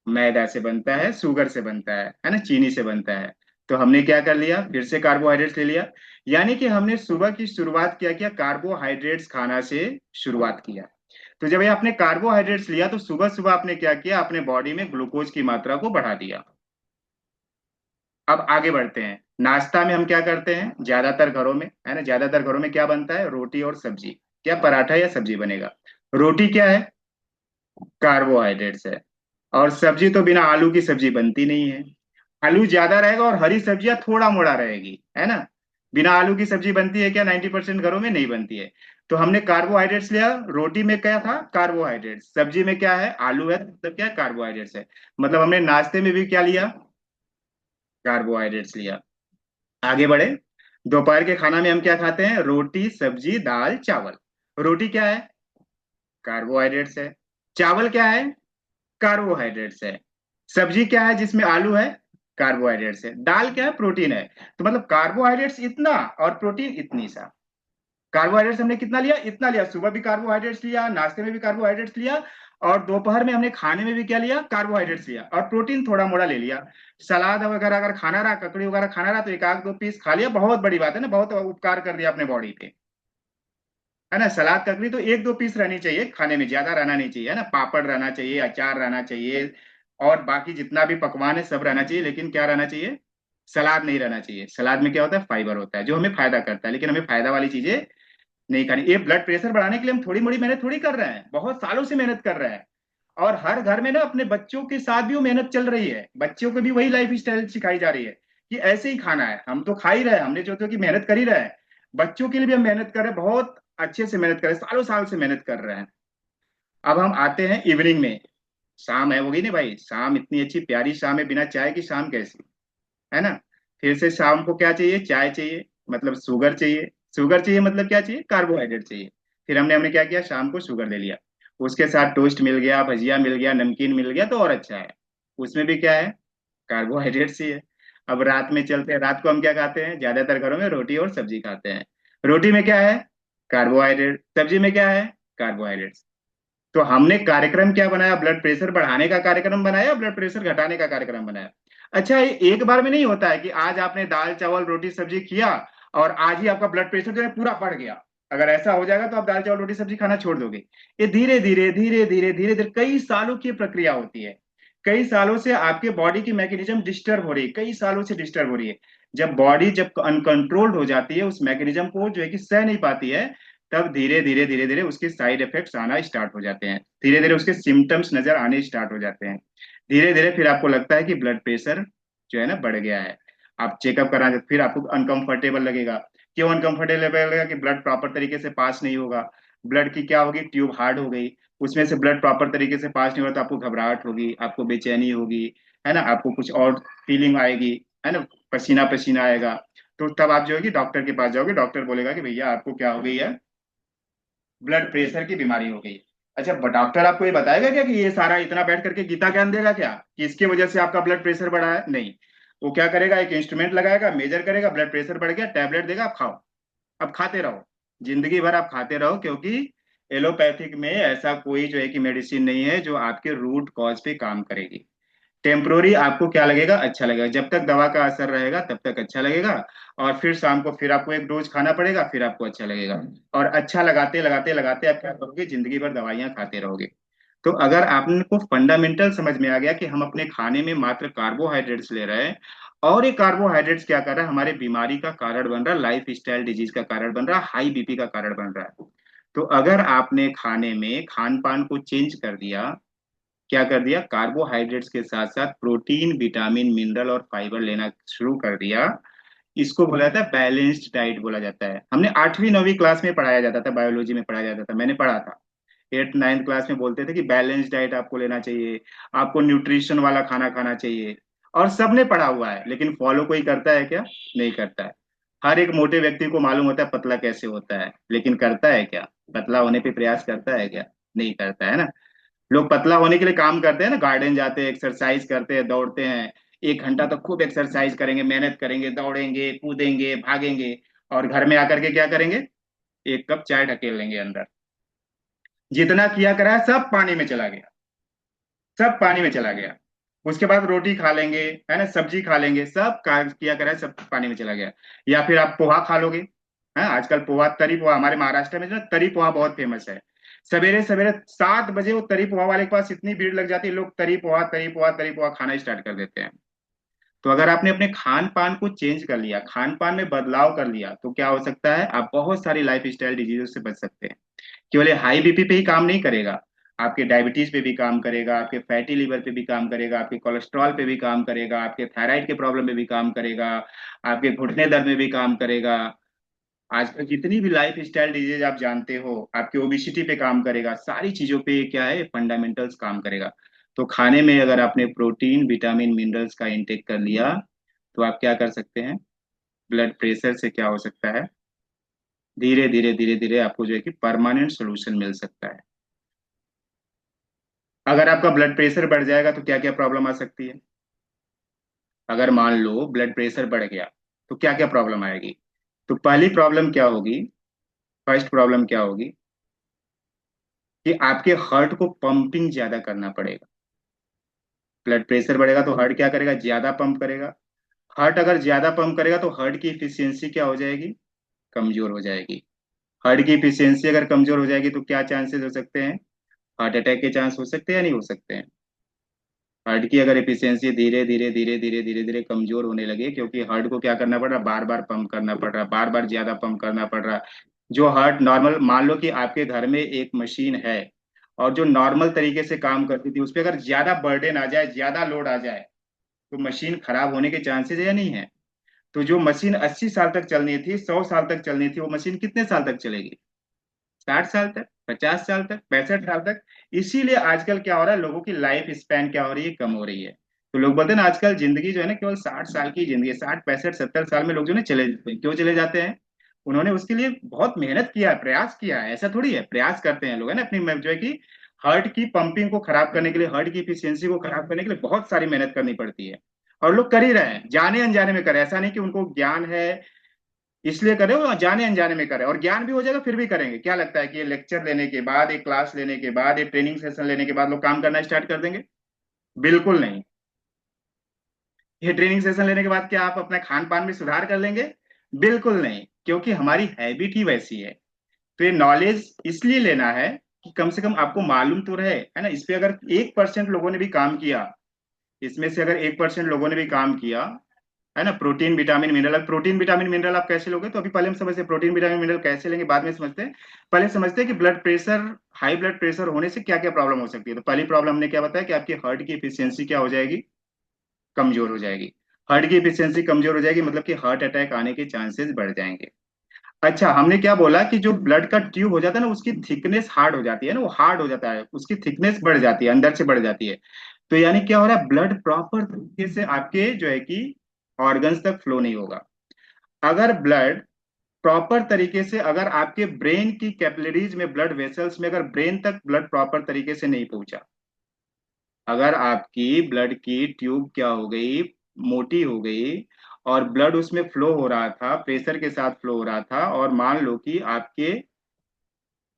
मैदा से बनता है, शुगर से बनता है ना, चीनी से बनता है। तो हमने क्या कर लिया, फिर से कार्बोहाइड्रेट्स ले लिया। यानी कि हमने सुबह की शुरुआत क्या किया, कार्बोहाइड्रेट्स खाना से शुरुआत किया। तो जब ये आपने कार्बोहाइड्रेट्स लिया तो सुबह सुबह आपने क्या किया, अपने बॉडी में ग्लूकोज की मात्रा को बढ़ा दिया। अब आगे बढ़ते हैं। नाश्ता में हम क्या करते हैं, ज्यादातर घरों में है ना, ज्यादातर घरों में क्या बनता है, रोटी और सब्जी। क्या पराठा या सब्जी बनेगा? रोटी क्या है, कार्बोहाइड्रेट्स है। और सब्जी तो बिना आलू की सब्जी बनती नहीं है। आलू ज्यादा रहेगा और हरी सब्जियां थोड़ा मोड़ा रहेगी, है ना। बिना आलू की सब्जी बनती है क्या, 90% घरों में नहीं बनती है। तो हमने कार्बोहाइड्रेट्स लिया, रोटी में क्या था, कार्बोहाइड्रेट्स, सब्जी में क्या है, आलू है, मतलब क्या है, कार्बोहाइड्रेट्स है। मतलब हमने नाश्ते में भी क्या लिया, कार्बोहाइड्रेट्स लिया। आगे बढ़े। दोपहर के खाना में हम क्या खाते हैं, रोटी सब्जी दाल चावल। रोटी क्या है, कार्बोहाइड्रेट्स है। चावल क्या है, कार्बोहाइड्रेट्स है। सब्जी क्या है जिसमें आलू है, कार्बोहाइड्रेट्स है। दाल क्या है, प्रोटीन है। तो मतलब कार्बोहाइड्रेट्स इतना और प्रोटीन इतनी सा। कार्बोहाइड्रेट्स हमने कितना लिया, इतना लिया। सुबह भी कार्बोहाइड्रेट्स लिया, नाश्ते में भी कार्बोहाइड्रेट्स लिया, और दोपहर में हमने खाने में भी क्या लिया, कार्बोहाइड्रेट्स लिया, और प्रोटीन थोड़ा मोड़ा ले लिया। सलाद वगैरह अगर खाना रहा, ककड़ी वगैरह खाना रहा, तो एक आध दो पीस खा लिया, बहुत बड़ी बात है ना, बहुत उपकार कर दिया अपने बॉडी पे, है ना। सलाद ककड़ी तो एक दो पीस रहनी चाहिए खाने में, ज्यादा रहना नहीं चाहिए, है ना। पापड़ रहना चाहिए, अचार रहना चाहिए, और बाकी जितना भी पकवान है सब रहना चाहिए, लेकिन क्या रहना चाहिए, सलाद नहीं रहना चाहिए। सलाद में क्या होता है, फाइबर होता है जो हमें फायदा करता है, लेकिन हमें फायदा वाली चीजें नहीं खानी। ये ब्लड प्रेशर बढ़ाने के लिए हम थोड़ी मोड़ी मेहनत थोड़ी कर रहे हैं, बहुत सालों से मेहनत कर रहे हैं। और हर घर में ना अपने बच्चों के साथ भी वो मेहनत चल रही है, बच्चों को भी वही लाइफ स्टाइल सिखाई जा रही है कि ऐसे ही खाना है। हम तो खा ही रहे हैं, हमने जो तो कि मेहनत कर ही रहे हैं, बच्चों के लिए भी हम मेहनत कर रहे हैं, बहुत अच्छे से मेहनत कर रहे हैं, सालों साल से मेहनत कर रहे हैं। अब हम आते हैं इवनिंग में। शाम है, होगी ना भाई, शाम इतनी अच्छी प्यारी शाम है, बिना चाय की शाम कैसी, है ना। फिर से शाम को क्या चाहिए, चाय चाहिए, मतलब शुगर चाहिए। शुगर चाहिए मतलब क्या चाहिए, कार्बोहाइड्रेट चाहिए। फिर हमने हमने क्या किया, शाम को शुगर ले लिया। उसके साथ टोस्ट मिल गया, भजिया मिल गया, नमकीन मिल गया तो और अच्छा है। उसमें भी क्या है, कार्बोहाइड्रेट्स ही है। अब रात में चलते हैं, रात को हम क्या खाते हैं, ज्यादातर घरों में रोटी और सब्जी खाते हैं। रोटी में क्या है, कार्बोहाइड्रेट, सब्जी में क्या है, कार्बोहाइड्रेट्स। तो हमने कार्यक्रम क्या बनाया, ब्लड प्रेशर बढ़ाने का कार्यक्रम बनाया, ब्लड प्रेशर घटाने का कार्यक्रम बनाया। अच्छा, ये एक बार में नहीं होता है कि आज आपने दाल चावल रोटी सब्जी किया और आज ही आपका ब्लड प्रेशर जो है पूरा बढ़ गया। अगर ऐसा हो जाएगा तो आप दाल चावल रोटी सब्जी खाना छोड़ दोगे। ये धीरे धीरे धीरे धीरे धीरे धीरे कई सालों की प्रक्रिया होती है। कई सालों से आपके बॉडी की मैकेनिज्म डिस्टर्ब हो रही है, कई सालों से डिस्टर्ब हो रही है। जब बॉडी जब अनकंट्रोल्ड हो जाती है, उस मैकेनिज्म को जो है कि सह नहीं पाती है, तब धीरे धीरे धीरे धीरे उसके साइड इफेक्ट्स आना स्टार्ट हो जाते हैं, धीरे धीरे उसके सिम्टम्स नजर आने स्टार्ट हो जाते हैं। धीरे धीरे फिर आपको लगता है कि ब्लड प्रेशर जो है ना बढ़ गया है। आप चेकअप करा, फिर आपको अनकंफर्टेबल लगेगा। क्यों अनकंफर्टेबल लगेगा, कि ब्लड प्रॉपर तरीके से पास नहीं होगा। ब्लड की क्या होगी, ट्यूब हार्ड हो गई, उसमें से ब्लड प्रॉपर तरीके से पास नहीं होगा, तो आपको घबराहट होगी, आपको बेचैनी होगी, है ना, आपको कुछ और फीलिंग आएगी, है ना, पसीना पसीना आएगा। तो तब आप जो है कि डॉक्टर के पास जाओगे, डॉक्टर बोलेगा कि भैया आपको क्या हो गई है, ब्लड प्रेशर की बीमारी हो गई। अच्छा, डॉक्टर आपको ये बताएगा क्या कि ये सारा इतना बैठ करके गीता ज्ञान देगा क्या कि इसकी वजह से आपका ब्लड प्रेशर बढ़ा है, नहीं। वो क्या करेगा, एक इंस्ट्रूमेंट लगाएगा, मेजर करेगा, ब्लड प्रेशर बढ़ गया, टैबलेट देगा, आप खाओ। अब खाते रहो, जिंदगी भर आप खाते रहो, क्योंकि एलोपैथिक में ऐसा कोई जो है कि मेडिसिन नहीं है जो आपके रूट कॉज पे काम करेगी। टेम्पोरी आपको क्या लगेगा, अच्छा लगेगा, जब तक दवा का असर रहेगा तब तक अच्छा लगेगा। और फिर शाम को फिर आपको एक डोज खाना पड़ेगा, फिर आपको अच्छा लगेगा। और अच्छा लगाते लगाते लगाते आप क्या करोगे, जिंदगी भर दवाइयां खाते रहोगे। तो अगर आपको फंडामेंटल समझ में आ गया कि हम अपने खाने में मात्र कार्बोहाइड्रेट्स ले रहे हैं, और ये कार्बोहाइड्रेट्स क्या कर रहा है, हमारे बीमारी का कारण बन रहा है, लाइफ स्टाइल डिजीज का कारण बन रहा है, हाई बीपी का कारण बन रहा है। तो अगर आपने खाने में खान पान को चेंज कर दिया, क्या कर दिया, कार्बोहाइड्रेट्स के साथ साथ प्रोटीन विटामिन मिनरल और फाइबर लेना शुरू कर दिया, इसको बोला जाता है बैलेंस्ड डाइट बोला जाता है। हमने 8वीं 9वीं क्लास में पढ़ाया जाता था, बायोलॉजी में पढ़ाया जाता था, मैंने पढ़ा था। 8 9 क्लास में बोलते थे कि बैलेंस डाइट आपको लेना चाहिए, आपको न्यूट्रिशन वाला खाना खाना चाहिए। और सबने पढ़ा हुआ है, लेकिन फॉलो कोई करता है क्या, नहीं करता है। हर एक मोटे व्यक्ति को मालूम होता है पतला कैसे होता है, लेकिन करता है क्या, पतला होने पे प्रयास करता है क्या, नहीं करता है ना। लोग पतला होने के लिए काम करते हैं ना, गार्डन जाते हैं, एक्सरसाइज करते हैं, दौड़ते हैं। 1 घंटा तो खूब एक्सरसाइज करेंगे, मेहनत करेंगे, दौड़ेंगे कूदेंगे भागेंगे, और घर में आकर के क्या करेंगे, 1 कप चाय ढकेल लेंगे अंदर। जितना किया करा है सब पानी में चला गया, सब पानी में चला गया। उसके बाद रोटी खा लेंगे, है ना, सब्जी खा लेंगे, सब किया करा है सब पानी में चला गया। या फिर आप पोहा खा लोगे। है आजकल पोहा, तरी पोहा, हमारे महाराष्ट्र में जो है, तरी पोहा बहुत फेमस है। सवेरे सवेरे 7 बजे वो तरी पोहा वाले के पास इतनी भीड़ लग जाती है, लोग तरी पोहा तरी पोहा तरी पोहा खाना स्टार्ट कर देते हैं। तो अगर आपने अपने खान पान को चेंज कर लिया, खान पान में बदलाव कर लिया, तो क्या हो सकता है, आप बहुत सारी लाइफ स्टाइल डिजीजों से बच सकते हैं। केवल ये हाई बीपी पे ही काम नहीं करेगा, आपके डायबिटीज पे भी काम करेगा, आपके फैटी लिवर पे भी काम करेगा, आपके कोलेस्ट्रॉल पे भी काम करेगा, आपके थायराइड के प्रॉब्लम में भी काम करेगा, आपके घुटने दर्द में भी काम करेगा। आजकल जितनी भी लाइफ स्टाइल डिजीज आप जानते हो, आपके ओबिसिटी पे काम करेगा, सारी चीजों पे क्या है, फंडामेंटल्स काम करेगा। तो खाने में अगर आपने प्रोटीन विटामिन मिनरल्स का इंटेक कर लिया, तो आप क्या कर सकते हैं, ब्लड प्रेशर से क्या हो सकता है, धीरे धीरे धीरे धीरे आपको जो है कि परमानेंट सोल्यूशन मिल सकता है। अगर आपका ब्लड प्रेशर बढ़ जाएगा तो क्या क्या प्रॉब्लम आ सकती है। अगर मान लो ब्लड प्रेशर बढ़ गया, तो क्या क्या प्रॉब्लम आएगी। तो पहली प्रॉब्लम क्या होगी, फर्स्ट प्रॉब्लम क्या होगी, कि आपके हार्ट को पंपिंग ज्यादा करना पड़ेगा। ब्लड प्रेशर बढ़ेगा तो हार्ट क्या करेगा, ज्यादा पंप करेगा। हार्ट अगर ज्यादा पंप करेगा तो हार्ट की इफिशियंसी क्या हो जाएगी, कमजोर हो जाएगी। हार्ट की इफिशियंसी अगर कमजोर हो जाएगी तो क्या चांसेस हो सकते हैं, हार्ट अटैक के चांस हो सकते हैं या नहीं हो सकते हैं। हार्ट की अगर एफिशिएंसी धीरे धीरे धीरे धीरे धीरे धीरे कमजोर होने लगे, क्योंकि हार्ट को क्या करना पड़ रहा है, बार बार पंप करना पड़ रहा है, बार बार ज्यादा पंप करना पड़ रहा है। जो हार्ट नॉर्मल, मान लो कि आपके घर में एक मशीन है, और जो नॉर्मल तरीके से काम करती थी, उस पर अगर ज्यादा बर्डन आ जाए, ज्यादा लोड आ जाए, तो मशीन खराब होने के चांसेस है या नहीं है। तो जो मशीन 80 साल तक चलनी थी, 100 साल तक चलनी थी, वो मशीन कितने साल तक चलेगी, 60 साल तक, 50 साल तक, 65 साल तक। इसीलिए आजकल क्या हो रहा है, लोगों की लाइफ स्पैन क्या हो रही है, कम हो रही है। तो लोग बोलते हैं ना, आजकल जिंदगी जो है ना, केवल 60 साल की जिंदगी है, 60 65 70 साल में लोग जो है ना चले जाते हैं। क्यों चले जाते हैं, उन्होंने उसके लिए बहुत मेहनत किया है, प्रयास किया है। ऐसा थोड़ी है, प्रयास करते हैं लोग, है ना, अपनी जो है कि हार्ट की पंपिंग को खराब करने के लिए, हार्ट की इफिशियंसी को खराब करने के लिए बहुत सारी मेहनत करनी पड़ती है। और लोग कर ही रहे हैं, जाने अनजाने में कर रहे हैं। ऐसा नहीं कि उनको ज्ञान है इसलिए करे, वो जाने अनजाने में करे। और ज्ञान भी हो जाएगा फिर भी करेंगे। क्या लगता है कि ये लेक्चर लेने के बाद, एक क्लास लेने के बाद, एक ट्रेनिंग सेशन लेने के बाद लोग काम करना स्टार्ट कर देंगे? बिल्कुल नहीं। ये ट्रेनिंग सेशन लेने के बाद क्या आप अपना खान पान में सुधार कर लेंगे? बिल्कुल नहीं, क्योंकि हमारी हैबिट ही वैसी है। तो ये नॉलेज इसलिए लेना है कि कम से कम आपको मालूम तो रहे, है ना। इस पे अगर 1% लोगों ने भी काम किया, इसमें से अगर 1% लोगों ने भी काम किया, है ना, प्रोटीन विटामिन मिनरल। अब प्रोटीन विटामिन मिनरल आप कैसे लोगे? तो अभी पहले हम समझते हैं प्रोटीन विटामिन मिनरल कैसे लेंगे, बाद में समझते हैं। पहले समझते हैं कि blood pressure, high blood pressure होने से क्या क्या प्रॉब्लम हो सकती है। तो पहली प्रॉब्लम हमने क्या बताया कि आपकी हार्ट की एफिशिएंसी क्या हो जाएगी? कमजोर हो जाएगी। हार्ट की एफिशिएंसी कमजोर हो जाएगी मतलब कि हार्ट अटैक आने के चांसेस बढ़ जाएंगे। अच्छा, हमने क्या बोला कि जो ब्लड का ट्यूब हो जाता है ना, उसकी थिकनेस हार्ड हो जाती है ना, वो हार्ड हो जाता है, उसकी थिकनेस बढ़ जाती है, अंदर से बढ़ जाती है। तो यानी क्या हो रहा है, ब्लड प्रॉपर तरीके से आपके जो है कि ऑर्गन्स तक फ्लो नहीं होगा। अगर ब्लड प्रॉपर तरीके से, अगर आपके ब्रेन की कैपिलरीज में, ब्लड वेसल्स में, अगर ब्रेन तक ब्लड प्रॉपर तरीके से नहीं पहुंचा, अगर आपकी ब्लड की ट्यूब क्या हो गई, मोटी हो गई, और ब्लड उसमें फ्लो हो रहा था, प्रेशर के साथ फ्लो हो रहा था, और मान लो कि आपके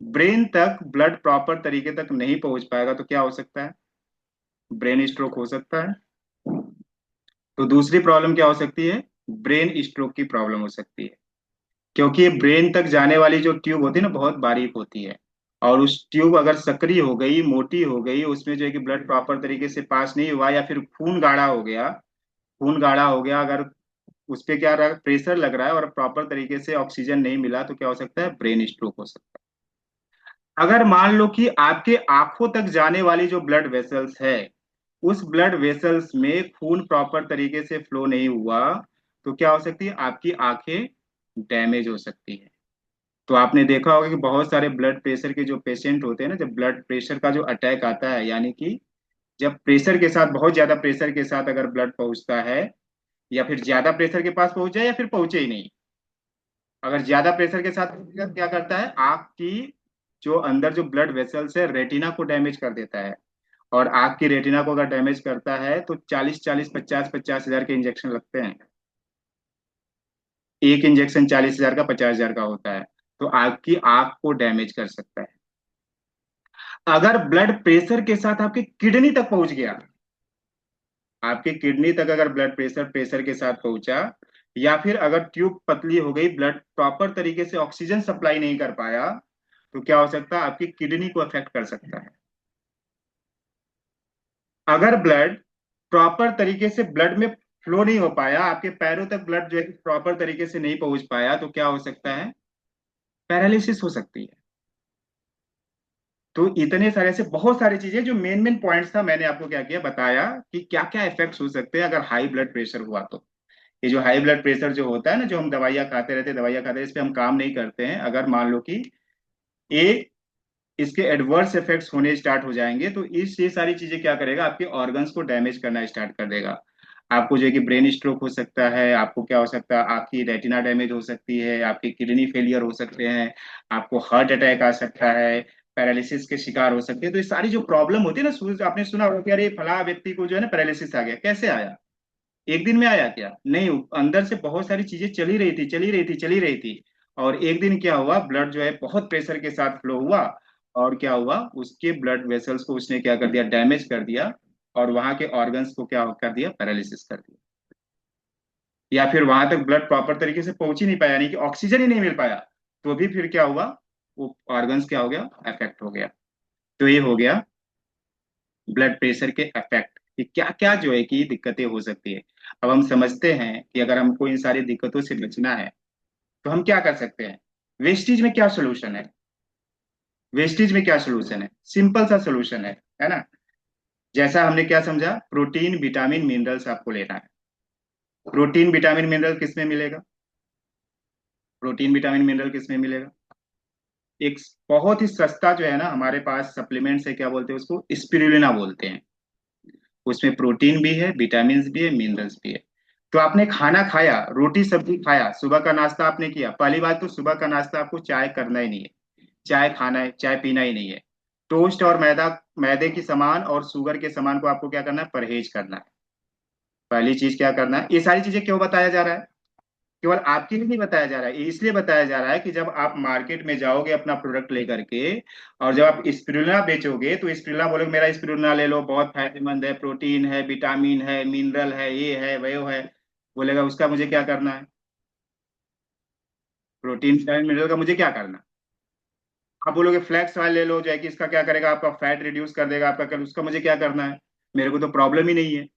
ब्रेन तक ब्लड प्रॉपर तरीके तक नहीं पहुंच पाएगा, तो क्या हो सकता है? ब्रेन स्ट्रोक हो सकता है। तो दूसरी प्रॉब्लम क्या हो सकती है? ब्रेन स्ट्रोक की प्रॉब्लम हो सकती है। क्योंकि ब्रेन तक जाने वाली जो ट्यूब होती है ना, बहुत बारीक होती है। और उस ट्यूब अगर सक्रिय हो गई, मोटी हो गई, उसमें जो है कि ब्लड प्रॉपर तरीके से पास नहीं हुआ, या फिर खून गाढ़ा हो गया, खून गाढ़ा हो गया, अगर उस पे क्या रहा, प्रेशर लग रहा है और प्रॉपर तरीके से ऑक्सीजन नहीं मिला, तो क्या हो सकता है? ब्रेन स्ट्रोक हो सकता है। अगर मान लो कि आपके आंखों तक जाने वाली जो ब्लड वेसल्स है, उस ब्लड वेसल्स में खून प्रॉपर तरीके से फ्लो नहीं हुआ, तो क्या हो सकती है? आपकी आंखें डैमेज हो सकती है। तो आपने देखा होगा कि बहुत सारे ब्लड प्रेशर के जो पेशेंट होते हैं ना, जब ब्लड प्रेशर का जो अटैक आता है, यानी कि जब प्रेशर के साथ, बहुत ज्यादा प्रेशर के साथ अगर ब्लड पहुंचता है, या फिर ज्यादा प्रेशर के पास पहुंच जाए, या फिर पहुंचे ही नहीं। अगर ज्यादा प्रेशर के साथ पहुंचेगा, क्या करता है, आंख की जो अंदर जो ब्लड वेसल्स है, रेटिना को डैमेज कर देता है। और आंख की रेटिना को अगर डैमेज करता है तो 40-40, 50-50 हजार के इंजेक्शन लगते हैं। एक इंजेक्शन 40 हजार का, 50 हजार का होता है। तो आपकी आंख को डैमेज कर सकता है। अगर ब्लड प्रेशर के साथ आपकी किडनी तक पहुंच गया, आपकी किडनी तक अगर ब्लड प्रेशर प्रेशर के साथ पहुंचा, या फिर अगर ट्यूब पतली हो गई, ब्लड प्रॉपर तरीके से ऑक्सीजन सप्लाई नहीं कर पाया, तो क्या हो सकता है? आपकी किडनी को अफेक्ट कर सकता है। अगर ब्लड प्रॉपर तरीके से ब्लड में फ्लो नहीं हो पाया, आपके पैरों तक ब्लड जो है प्रॉपर तरीके से नहीं पहुंच पाया, तो क्या हो सकता है? पैरालिसिस हो सकती है। तो इतने सारे से बहुत सारी चीजें, जो मेन मेन पॉइंट्स था, मैंने आपको क्या किया, बताया कि क्या क्या इफेक्ट्स हो सकते हैं अगर हाई ब्लड प्रेशर हुआ तो। ये जो हाई ब्लड प्रेशर जो होता है ना, जो हम दवाइयाँ खाते रहते हैं, दवाइयाँ खाते हैं, इस पे हम काम नहीं करते हैं। अगर मान लो कि ए इसके एडवर्स इफेक्ट्स होने स्टार्ट हो जाएंगे, तो इस ये सारी चीजें क्या करेगा, आपके ऑर्गन्स को डैमेज करना स्टार्ट कर देगा। आपको जो है कि ब्रेन स्ट्रोक हो सकता है, आपको क्या हो सकता है, आपकी रेटिना डैमेज हो सकती है, आपकी किडनी फेलियर हो सकते हैं, आपको हार्ट अटैक आ सकता है, पैरालिसिस के शिकार हो सकते हैं। तो ये सारी जो प्रॉब्लम होती है ना, आपने सुना होगा कि अरे फला व्यक्ति को जो है ना पैरालिसिस आ गया। कैसे आया? एक दिन में आया क्या? नहीं, अंदर से बहुत सारी चीजें चली रही थी, चली रही थी, चली रही थी। और एक दिन क्या हुआ, ब्लड जो है बहुत प्रेशर के साथ फ्लो हुआ, और क्या हुआ, उसके ब्लड वेसल्स को उसने क्या कर दिया, डैमेज कर दिया। और वहां के ऑर्गन्स को क्या कर दिया, पैरालिसिस कर दिया। या फिर वहां तक ब्लड प्रॉपर तरीके से पहुंच ही नहीं पाया, यानी कि ऑक्सीजन ही नहीं मिल पाया, तो भी फिर क्या हुआ, वो ऑर्गन्स क्या हो गया, अफेक्ट हो गया। तो ये हो गया ब्लड प्रेशर के इफेक्ट, कि क्या क्या जो है कि दिक्कतें हो सकती है। अब हम समझते हैं कि अगर हमको इन सारी दिक्कतों से बचना है, तो हम क्या कर सकते हैं। वेस्टेज में क्या सोल्यूशन है? वेस्टेज में क्या सोल्यूशन है? सिंपल सा सोल्यूशन है ना। जैसा हमने क्या समझा, प्रोटीन विटामिन मिनरल्स आपको लेना है। प्रोटीन विटामिन मिनरल किस में मिलेगा? प्रोटीन विटामिन मिनरल किस में मिलेगा? एक बहुत ही सस्ता जो है ना हमारे पास सप्लीमेंट्स है, क्या बोलते हैं उसको, स्पिरुलिना बोलते हैं। उसमें प्रोटीन भी है, विटामिन भी है, मिनरल्स भी है। तो आपने खाना खाया, रोटी सब्जी खाया, सुबह का नाश्ता आपने किया। पहली बात तो सुबह का नाश्ता आपको चाय करना ही नहीं है, चाय खाना है, चाय पीना ही नहीं है। टोस्ट और मैदा, मैदे की सामान और शुगर के सामान को आपको क्या करना है, परहेज करना है। पहली चीज क्या करना है, ये सारी चीजें क्यों बताया जा रहा है, केवल आपके लिए नहीं बताया जा रहा है, ये इसलिए बताया जा रहा है कि जब आप मार्केट में जाओगे अपना प्रोडक्ट लेकर के, और जब आप स्पिरुलिना बेचोगे तो स्पिरुलिना बोलोगे मेरा स्पिरुलिना ले लो, बहुत फायदेमंद है, प्रोटीन है, विटामिन है, मिनरल है, ये है वो है, बोलेगा उसका मुझे क्या करना है, प्रोटीन विटामिन मिनरल का मुझे क्या करना। आप बोलोगे फ्लैक्स ऑयल ले लो, जो है कि इसका क्या करेगा, आपका फैट रिड्यूस कर देगा, आपका उसका मुझे क्या करना है, मेरे को तो प्रॉब्लम ही नहीं है,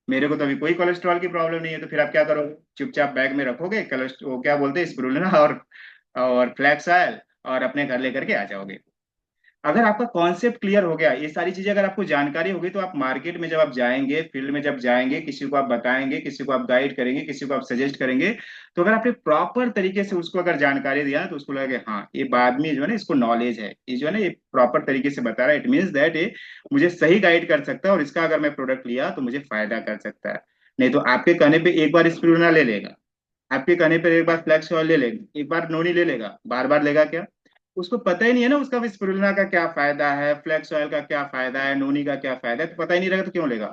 मेरे को तो अभी कोई कोलेस्ट्रॉल की प्रॉब्लम नहीं है, तो फिर आप क्या करोगे, चुपचाप बैग में रखोगे वो क्या बोलते हैं, स्पिरुलिना और फ्लैक्स ऑयल, और अपने घर लेकर के आ जाओगे। अगर आपका कॉन्सेप्ट क्लियर हो गया, ये सारी चीजें अगर आपको जानकारी होगी, तो आप मार्केट में जब आप जाएंगे, फील्ड में जब जाएंगे, किसी को आप बताएंगे, किसी को आप गाइड करेंगे, किसी को आप सजेस्ट करेंगे, तो अगर आपने प्रॉपर तरीके से उसको अगर जानकारी दिया ना, तो उसको लगेगा हाँ ये आदमी जो है ना, इसको नॉलेज है, ये जो है ना ये प्रॉपर तरीके से बता रहा है, इट मीन्स दैट ये मुझे सही गाइड कर सकता है, और इसका अगर मैं प्रोडक्ट लिया तो मुझे फायदा कर सकता है। नहीं तो आपके कहने पे एक बार स्पिरुलिना ले लेगा, आपके कहने पर एक बार फ्लैक्स ऑयल ले लेगा, एक बार नोनी ले लेगा, बार बार लेगा क्या, उसको पता ही नहीं है ना उसका स्पिरुलिना का क्या फायदा है, फ्लैक्स ऑयल का क्या फायदा है, नोनी का क्या फायदा है, तो पता ही नहीं रहेगा तो क्यों लेगा।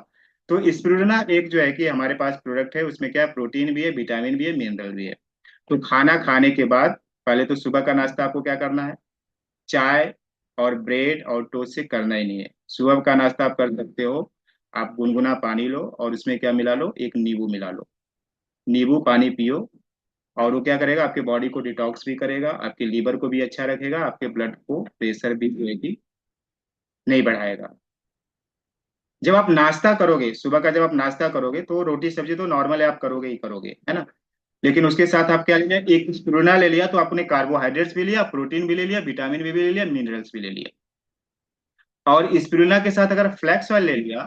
तो स्पिरुलिना एक जो है कि हमारे पास प्रोडक्ट है, उसमें क्या प्रोटीन भी है, विटामिन भी है, मिनरल भी है। तो खाना खाने के बाद पहले तो सुबह का नाश्ता आपको क्या करना है, चाय और ब्रेड और टोस्ट से करना ही नहीं है। सुबह का नाश्ता आप कर सकते हो, आप गुनगुना पानी लो और उसमें क्या मिला लो, एक नींबू मिला लो, नींबू पानी पियो, और वो क्या करेगा, आपके बॉडी को डिटॉक्स भी करेगा, आपके लीवर को भी अच्छा रखेगा, आपके ब्लड को प्रेशर भी जो है कि नहीं बढ़ाएगा। जब आप नाश्ता करोगे, सुबह का जब आप नाश्ता करोगे, तो रोटी सब्जी तो नॉर्मल है, आप करोगे ही करोगे, है ना। लेकिन उसके साथ आप क्या ले लिया, एक स्पूना ले लिया, तो आपने कार्बोहाइड्रेट्स भी लिया, प्रोटीन भी ले लिया, विटामिन भी ले लिया, मिनरल्स भी ले लिया। और स्पिरुलिना के साथ अगर फ्लैक्स ऑयल ले लिया,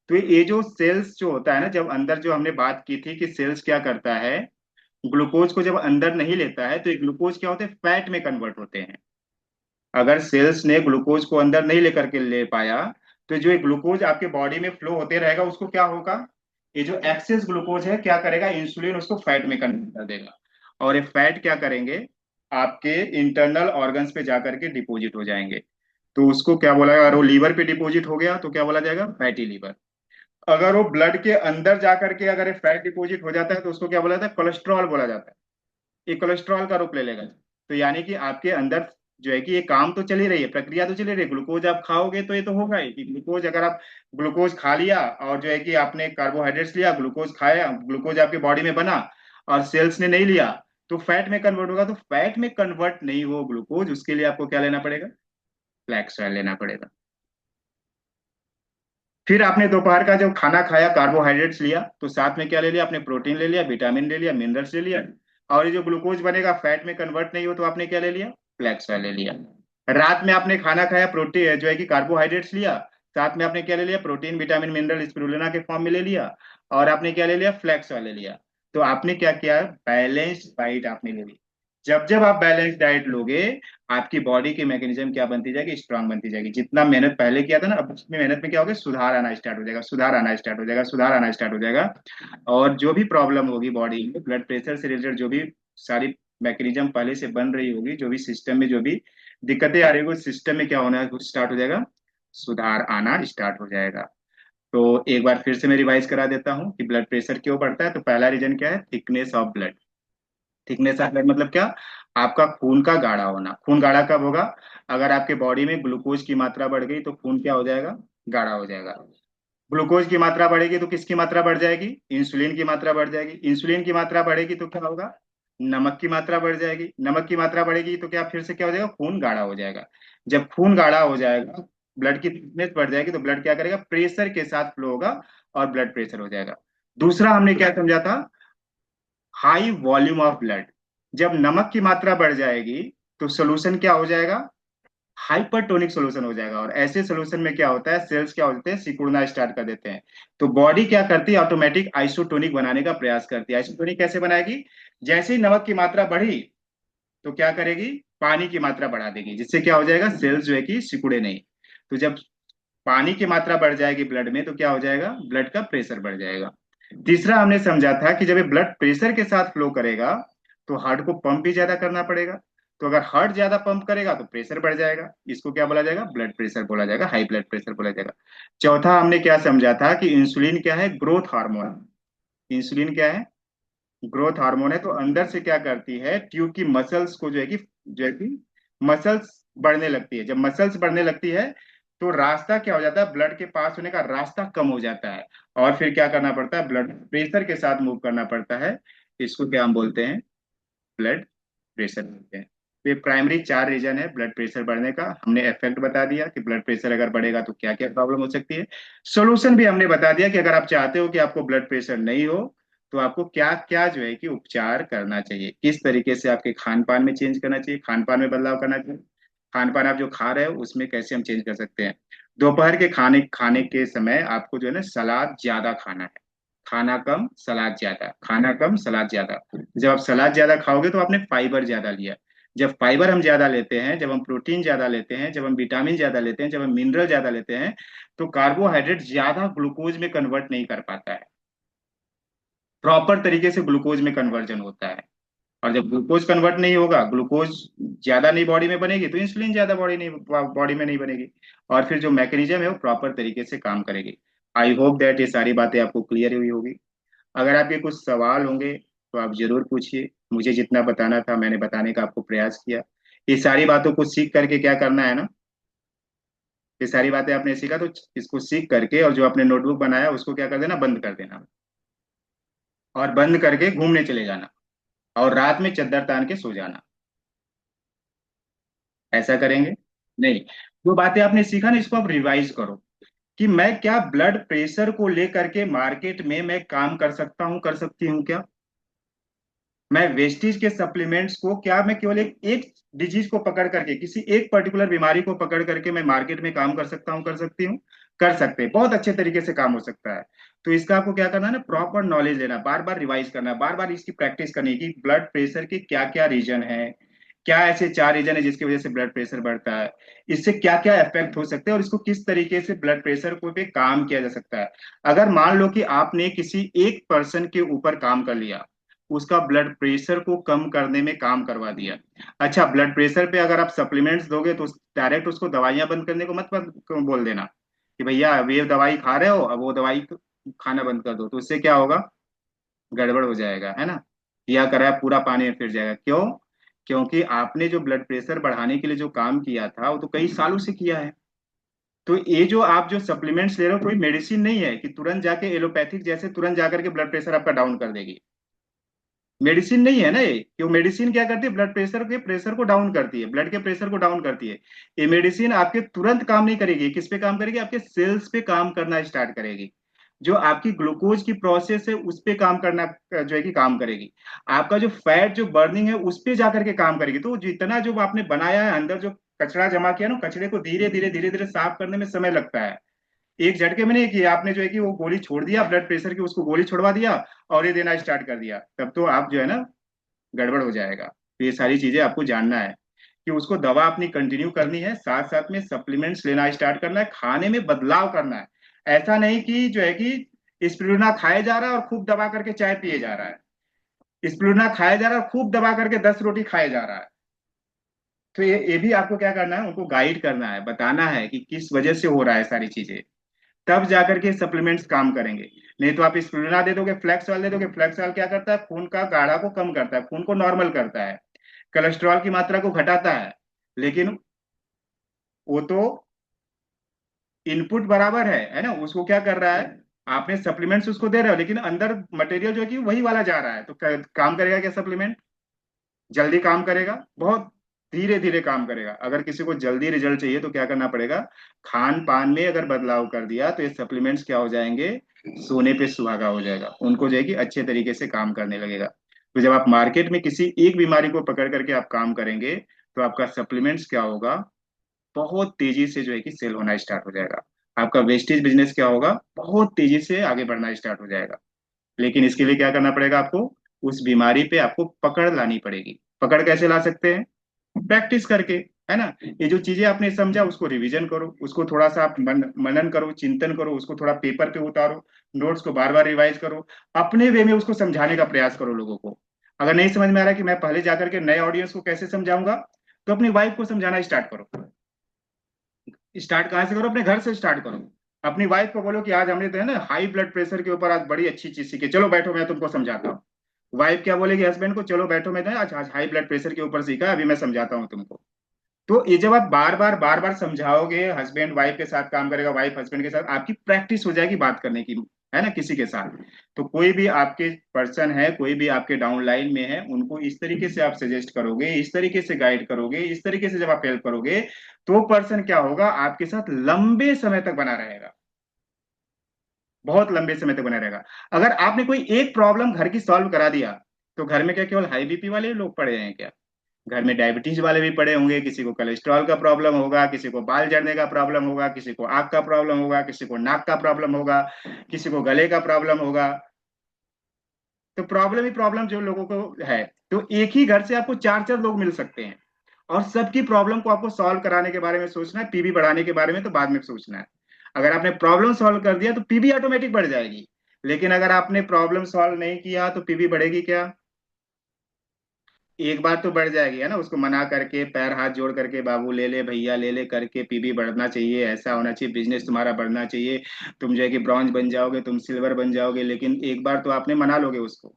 तो ये जो सेल्स जो होता है ना, जब अंदर जो हमने बात की थी कि सेल्स क्या करता है, ग्लूकोज को जब अंदर नहीं लेता है, तो ये ग्लूकोज क्या होते हैं, फैट में कन्वर्ट होते हैं। अगर सेल्स ने ग्लूकोज को अंदर नहीं लेकर के ले पाया, तो जो ये ग्लूकोज आपके बॉडी में फ्लो होते रहेगा, उसको क्या होगा, ये जो एक्सेस ग्लूकोज है क्या करेगा, इंसुलिन उसको फैट में कन्वर्ट कर देगा, और ये फैट क्या करेंगे, आपके इंटरनल ऑर्गन्स पे जाकर के डिपॉजिट हो जाएंगे। तो उसको क्या बोला जाएगा, अगर वो लीवर पे डिपॉजिट हो गया तो क्या बोला जाएगा, फैटी लीवर। अगर वो ब्लड के अंदर जाकर के अगर ये फैट डिपॉजिट हो जाता है, तो उसको क्या बोला जाता है, कोलेस्ट्रॉल बोला जाता है, ये कोलेस्ट्रॉल का रूप ले लेगा। तो यानी कि आपके अंदर जो है कि ये काम तो चली रही है, प्रक्रिया तो चली रही है, ग्लूकोज आप खाओगे तो ये तो होगा ही कि ग्लूकोज, अगर आप ग्लूकोज खा लिया और जो है कि आपने कार्बोहाइड्रेट्स लिया, ग्लूकोज खाया, ग्लूकोज आपके बॉडी में बना, और सेल्स ने नहीं लिया, तो फैट में कन्वर्ट होगा। तो फैट में कन्वर्ट नहीं हो ग्लूकोज, उसके लिए आपको क्या लेना पड़ेगा, फ्लैक्स ऑयल लेना पड़ेगा। फिर आपने दोपहर का जब खाना खाया, कार्बोहाइड्रेट्स लिया, तो साथ में क्या ले लिया, आपने प्रोटीन ले लिया, विटामिन ले लिया, मिनरल्स ले लिया, और ये जो ग्लूकोज बनेगा फैट में कन्वर्ट नहीं हो, तो आपने क्या ले लिया, फ्लैक्स ऑयल ले लिया। रात में आपने खाना खाया, प्रोटीन जो है कि कार्बोहाइड्रेट्स लिया, साथ में आपने क्या ले लिया, प्रोटीन विटामिन मिनरल स्पिरुलिना के फॉर्म में ले लिया, और आपने क्या ले लिया, फ्लैक्स ऑयल ले लिया। तो आपने क्या किया, बैलेंस्ड डाइट आपने ले ली। जब जब आप बैलेंस डाइट लोगे, आपकी बॉडी की मैकेनिज्म क्या बनती जाएगी, स्ट्रांग बनती जाएगी। जितना मेहनत पहले किया था ना, अब उसमें मेहनत में क्या होगा, सुधार आना स्टार्ट हो जाएगा, सुधार आना स्टार्ट हो जाएगा, सुधार आना स्टार्ट हो जाएगा। और जो भी प्रॉब्लम होगी बॉडी में, ब्लड प्रेशर से रिलेटेड जो भी सारी मैकेनिज्म पहले से बन रही होगी, जो भी सिस्टम में जो भी दिक्कतें आ रही होगी, सिस्टम में क्या होना स्टार्ट हो जाएगा, सुधार आना स्टार्ट हो जाएगा। तो एक बार फिर से मैं रिवाइज करा देता हूँ कि ब्लड प्रेशर क्यों बढ़ता है। तो पहला रीजन क्या है, thickness of blood. Thickness of blood मतलब क्या, आपका खून का गाढ़ा होना। खून गाढ़ा कब होगा, अगर आपके बॉडी में ग्लूकोज की मात्रा बढ़ गई, तो खून क्या हो जाएगा, गाढ़ा हो जाएगा। ग्लूकोज की मात्रा बढ़ेगी तो किसकी मात्रा बढ़ जाएगी, इंसुलिन की मात्रा बढ़ जाएगी। इंसुलिन की मात्रा बढ़ेगी तो क्या होगा, नमक की मात्रा बढ़ जाएगी। नमक की मात्रा बढ़ेगी तो क्या, फिर से क्या हो जाएगा, खून गाढ़ा हो जाएगा। जब खून गाढ़ा हो जाएगा, ब्लड की थिकनेस बढ़ जाएगी, तो ब्लड क्या करेगा, प्रेशर के साथ फ्लो होगा, और ब्लड प्रेशर हो जाएगा। दूसरा हमने क्या समझा था, हाई वॉल्यूम ऑफ ब्लड। जब नमक की मात्रा बढ़ जाएगी, तो सोल्यूशन क्या हो जाएगा, हाइपरटोनिक सोल्यूशन हो जाएगा। और ऐसे सोल्यूशन में क्या होता है, सेल्स क्या होते हैं, सिकुड़ना स्टार्ट कर देते हैं। तो बॉडी क्या करती है, ऑटोमेटिक आइसोटोनिक बनाने का प्रयास करती है। आइसोटोनिक कैसे बनाएगी, जैसे ही नमक की मात्रा बढ़ी, तो क्या करेगी, पानी की मात्रा बढ़ा देगी, जिससे क्या हो जाएगा, सेल्स जो है कि सिकुड़े नहीं। तो जब पानी की मात्रा बढ़ जाएगी ब्लड में, तो क्या हो जाएगा, ब्लड का प्रेशर बढ़ जाएगा। तीसरा हमने समझा था कि जब ये ब्लड प्रेशर के साथ फ्लो करेगा, तो हार्ट को पंप भी ज्यादा करना पड़ेगा। तो अगर हार्ट ज्यादा पंप करेगा तो प्रेशर बढ़ जाएगा, इसको क्या बोला जाएगा, ब्लड प्रेशर बोला जाएगा, हाई ब्लड प्रेशर बोला जाएगा। चौथा हमने क्या समझा था कि इंसुलिन क्या है, ग्रोथ हार्मोन। इंसुलिन क्या है, ग्रोथ हार्मोन है। तो अंदर से क्या करती है, ट्यूब की मसल्स को जो है कि मसल्स बढ़ने लगती है। जब मसल्स बढ़ने लगती है तो रास्ता क्या हो जाता है, ब्लड के पास होने का रास्ता कम हो जाता है, और फिर क्या करना पड़ता है, ब्लड प्रेशर के साथ मूव करना पड़ता है। इसको क्या हम बोलते हैं, ब्लड प्रेशर बोलते हैं। तो ये प्राइमरी चार रीजन है ब्लड प्रेशर बढ़ने का। हमने इफेक्ट बता दिया कि ब्लड प्रेशर अगर बढ़ेगा तो क्या क्या प्रॉब्लम हो सकती है। सोल्यूशन भी हमने बता दिया कि अगर आप चाहते हो कि आपको ब्लड प्रेशर नहीं हो तो आपको क्या क्या जो है कि उपचार करना चाहिए, किस तरीके से आपके खान पान में चेंज करना चाहिए, खान पान में बदलाव करना चाहिए, खान पान आप जो खा रहे हो उसमें कैसे हम चेंज कर सकते हैं। दोपहर के खाने खाने के समय आपको जो है ना सलाद ज्यादा खाना है, खाना कम सलाद ज्यादा, खाना कम सलाद ज्यादा। जब आप सलाद ज्यादा खाओगे तो आपने फाइबर ज्यादा लिया। जब फाइबर हम ज्यादा लेते हैं, जब हम प्रोटीन ज्यादा लेते हैं, जब हम विटामिन ज्यादा लेते हैं, जब हम मिनरल ज्यादा लेते हैं, तो कार्बोहाइड्रेट ज्यादा ग्लूकोज में कन्वर्ट नहीं कर पाता है, प्रॉपर तरीके से ग्लूकोज में कन्वर्जन होता है। और जब ग्लूकोज कन्वर्ट नहीं होगा, ग्लूकोज ज्यादा नहीं बॉडी में बनेगी, तो इंसुलिन ज्यादा बॉडी में नहीं बनेगी, और फिर जो मैकेनिज्म है वो प्रॉपर तरीके से काम करेगी। आई होप दैट ये सारी बातें आपको क्लियर हुई होगी। अगर आपके कुछ सवाल होंगे तो आप जरूर पूछिए। मुझे जितना बताना था मैंने बताने का आपको प्रयास किया। ये सारी बातों को सीख करके क्या करना है ना, ये सारी बातें आपने सीखा तो इसको सीख करके और जो आपने नोटबुक बनाया उसको क्या कर देना, बंद कर देना, और बंद करके घूमने चले जाना, और रात में चद्दर तान के सो जाना। ऐसा करेंगे? नहीं, जो बातें आपने सीखा ना इसको आप रिवाइज करो, कि मैं क्या ब्लड प्रेशर को लेकर के मार्केट में मैं काम कर सकता हूँ, कर सकती हूँ क्या, मैं वेस्टीज के सप्लीमेंट्स को क्या मैं केवल एक डिजीज को पकड़ करके, किसी एक पर्टिकुलर बीमारी को पकड़ करके मैं मार्केट में काम कर सकता हूँ, कर सकती हूँ, कर सकते हैं, बहुत अच्छे तरीके से काम हो सकता है। तो इसका आपको क्या करना है ना, प्रॉपर नॉलेज लेना, बार बार रिवाइज करना है, बार बार इसकी प्रैक्टिस करनी है कि ब्लड प्रेशर के क्या क्या रीजन है, क्या ऐसे चार रीजन है जिसकी वजह से ब्लड प्रेशर बढ़ता है, इससे क्या क्या इफेक्ट हो सकते हैं, और इसको किस तरीके से ब्लड प्रेशर को पे काम किया जा सकता है। अगर मान लो कि आपने किसी एक पर्सन के ऊपर काम कर लिया, उसका ब्लड प्रेशर को कम करने में काम करवा दिया, अच्छा ब्लड प्रेशर पे अगर आप सप्लीमेंट्स दोगे तो डायरेक्ट उसको दवाइयां बंद करने को मत बोल देना कि भैया अब ये दवाई खा रहे हो अब वो दवाई खाना बंद कर दो, तो उससे क्या होगा, गड़बड़ हो जाएगा, है ना। किया करा पूरा पानी में फिर जाएगा। क्यों? क्योंकि आपने जो ब्लड प्रेशर बढ़ाने के लिए जो काम किया था वो तो कई सालों से किया है। तो ये जो आप जो सप्लीमेंट्स ले रहे हो कोई मेडिसिन नहीं है कि तुरंत जाके एलोपैथिक जैसे तुरंत जाकर के ब्लड प्रेशर आपका डाउन कर देगी। मेडिसिन नहीं है ना ये, क्यों, मेडिसिन क्या करती है, ब्लड प्रेशर के प्रेशर को डाउन करती है, ब्लड के प्रेशर को डाउन करती है। ये मेडिसिन आपके तुरंत काम नहीं करेगी, किस पे काम करेगी, आपके सेल्स पे काम करना स्टार्ट करेगी, जो आपकी ग्लूकोज की प्रोसेस है उस पे काम करना जो है कि काम करेगी, आपका जो फैट जो बर्निंग है उस पे जाकर के काम करेगी। तो जितना जो आपने बनाया है अंदर जो कचरा जमा किया ना, कचरे को धीरे धीरे साफ करने में समय लगता है, एक झटके में नहीं किया आपने, जो है कि वो गोली छोड़ दिया ब्लड प्रेशर की, उसको गोली छोड़वा दिया और ये देना स्टार्ट कर दिया, तब तो आप जो है ना गड़बड़ हो जाएगा। तो ये सारी चीजें आपको जानना है कि उसको दवा अपनी कंटिन्यू करनी है, साथ साथ में सप्लीमेंट्स लेना स्टार्ट करना है, खाने में बदलाव करना है। ऐसा नहीं कि जो है कि स्पिरुलिना खाए जा रहा है और खूब दबा करके चाय पिए जा रहा है, स्पिरुलिना खाया जा रहा है और खूब दबा करके 10 रोटी खाए जा रहा है। तो ये भी आपको क्या करना है, उनको गाइड करना है, बताना है कि किस वजह से हो रहा है सारी चीजें, तब जाकर के सप्लीमेंट्स काम करेंगे। नहीं तो आप स्पिरुलिना दे दोगे, फ्लैक्स ऑयल दे दोगे, फ्लैक्स ऑयल क्या करता है, खून का गाढ़ा को कम करता है, खून को नॉर्मल करता है, कोलेस्ट्रॉल की मात्रा को घटाता है, लेकिन वो तो इनपुट बराबर है ना, उसको क्या कर रहा है, आपने सप्लीमेंट्स उसको दे रहे हो लेकिन अंदर मटेरियल जो है कि वही वाला जा रहा है, तो काम करेगा क्या सप्लीमेंट, जल्दी काम करेगा, बहुत धीरे धीरे काम करेगा। अगर किसी को जल्दी रिजल्ट चाहिए तो क्या करना पड़ेगा, खान पान में अगर बदलाव कर दिया तो ये सप्लीमेंट्स क्या हो जाएंगे, सोने पे सुहागा हो जाएगा, उनको जो है कि अच्छे तरीके से काम करने लगेगा। तो जब आप मार्केट में किसी एक बीमारी को पकड़ करके आप काम करेंगे तो आपका सप्लीमेंट्स क्या होगा, बहुत तेजी से जो है कि सेल होना स्टार्ट हो जाएगा, आपका वेस्टेज बिजनेस क्या होगा, बहुत तेजी से आगे बढ़ना स्टार्ट हो जाएगा। लेकिन इसके लिए क्या करना पड़ेगा आपको, उस बीमारी पे आपको पकड़ लानी पड़ेगी। पकड़ कैसे ला सकते हैं, प्रैक्टिस करके, है ना। ये जो चीजें आपने समझा उसको रिवीजन करो, उसको थोड़ा सा आप मनन करो, चिंतन करो, उसको थोड़ा पेपर पे उतारो, नोट्स को बार बार रिवाइज करो, अपने वे में उसको समझाने का प्रयास करो लोगों को। अगर नहीं समझ में आ रहा कि मैं पहले जाकर के नए ऑडियंस को कैसे समझाऊंगा, तो अपनी वाइफ को समझाना स्टार्ट करो। स्टार्ट कहाँ से करो? अपने घर से स्टार्ट करो। अपनी वाइफ को बोलो कि आज हमने तो है ना हाई ब्लड प्रेशर के ऊपर आज बड़ी अच्छी चीज सीखी, चलो बैठो मैं तुमको समझाता हूँ। वाइफ क्या बोलेगी हस्बैंड को? चलो बैठो, मैं आज आज हाई ब्लड प्रेशर के ऊपर सीखा, अभी मैं समझाता हूँ तुमको। तो ये जब आप बार बार समझाओगे, हस्बैंड वाइफ के साथ काम करेगा, वाइफ हस्बैंड के साथ, आपकी प्रैक्टिस हो जाएगी बात करने की, है ना, किसी के साथ। तो कोई भी आपके पर्सन है, कोई भी आपके डाउन लाइन में है, उनको इस तरीके से आप सजेस्ट करोगे, इस तरीके से गाइड करोगे, इस तरीके से जब आप हेल्प करोगे, तो पर्सन क्या होगा, आपके साथ लंबे समय तक बना रहेगा। बहुत लंबे समय तक बना रहेगा। अगर आपने कोई एक प्रॉब्लम घर की सॉल्व करा दिया, तो घर में क्या केवल हाई बीपी वाले लोग पड़े हैं क्या? घर में डायबिटीज वाले भी पड़े होंगे, किसी को कोलेस्ट्रॉल का प्रॉब्लम होगा, किसी को बाल झड़ने का प्रॉब्लम होगा, किसी को आंख का प्रॉब्लम होगा, किसी को नाक का प्रॉब्लम होगा, किसी को गले का प्रॉब्लम होगा। तो प्रॉब्लम ही प्रॉब्लम जो लोगों को है। तो एक ही घर से आपको चार चार लोग मिल सकते हैं, और सबकी प्रॉब्लम को आपको सॉल्व कराने के बारे में सोचना है, पीबी बढ़ाने के बारे में तो बाद में सोचना है। अगर आपने प्रॉब्लम सॉल्व कर दिया तो पीबी ऑटोमेटिक बढ़ जाएगी। लेकिन अगर आपने प्रॉब्लम सॉल्व नहीं किया तो पीबी बढ़ेगी क्या? एक बात तो बढ़ जाएगी, है ना, उसको मना करके, पैर हाथ जोड़ करके, बाबू ले ले भैया ले ले करके, पीबी बढ़ना चाहिए, ऐसा होना चाहिए, बिजनेस तुम्हारा बढ़ना चाहिए, तुम जो है कि ब्रॉन्ज बन जाओगे, तुम सिल्वर बन जाओगे। लेकिन एक बार तो आपने मना लोगे उसको,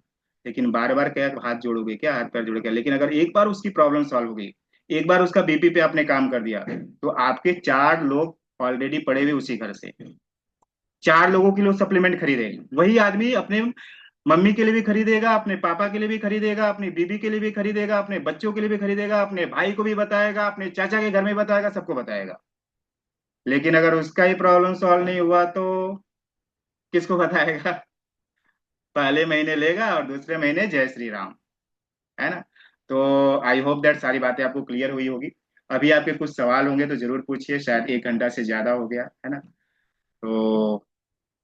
लेकिन बार बार क्या हाथ जोड़ोगे क्या, हाथ पैर जोड़ोगे? लेकिन अगर एक बार उसकी प्रॉब्लम सॉल्व हो गई, एक बार उसका बीपी पे आपने काम कर दिया, तो आपके चार लोग ऑलरेडी पड़े हुए उसी घर से, चार लोगों के लिए सप्लीमेंट खरीदे। वही आदमी अपने मम्मी के लिए भी खरीदेगा, अपने पापा के लिए भी खरीदेगा, अपनी बीबी के लिए भी खरीदेगा, अपने बच्चों के लिए भी खरीदेगा, अपने भाई को भी बताएगा, अपने चाचा के घर में बताएगा, सबको बताएगा। लेकिन अगर उसका ही प्रॉब्लम सॉल्व नहीं हुआ तो किसको बताएगा? पहले महीने लेगा और दूसरे महीने जय श्री राम, है ना। तो आई होप दैट सारी बातें आपको क्लियर हुई होगी। अभी आपके कुछ सवाल होंगे तो जरूर पूछिए, शायद एक घंटा से ज्यादा हो गया है ना। तो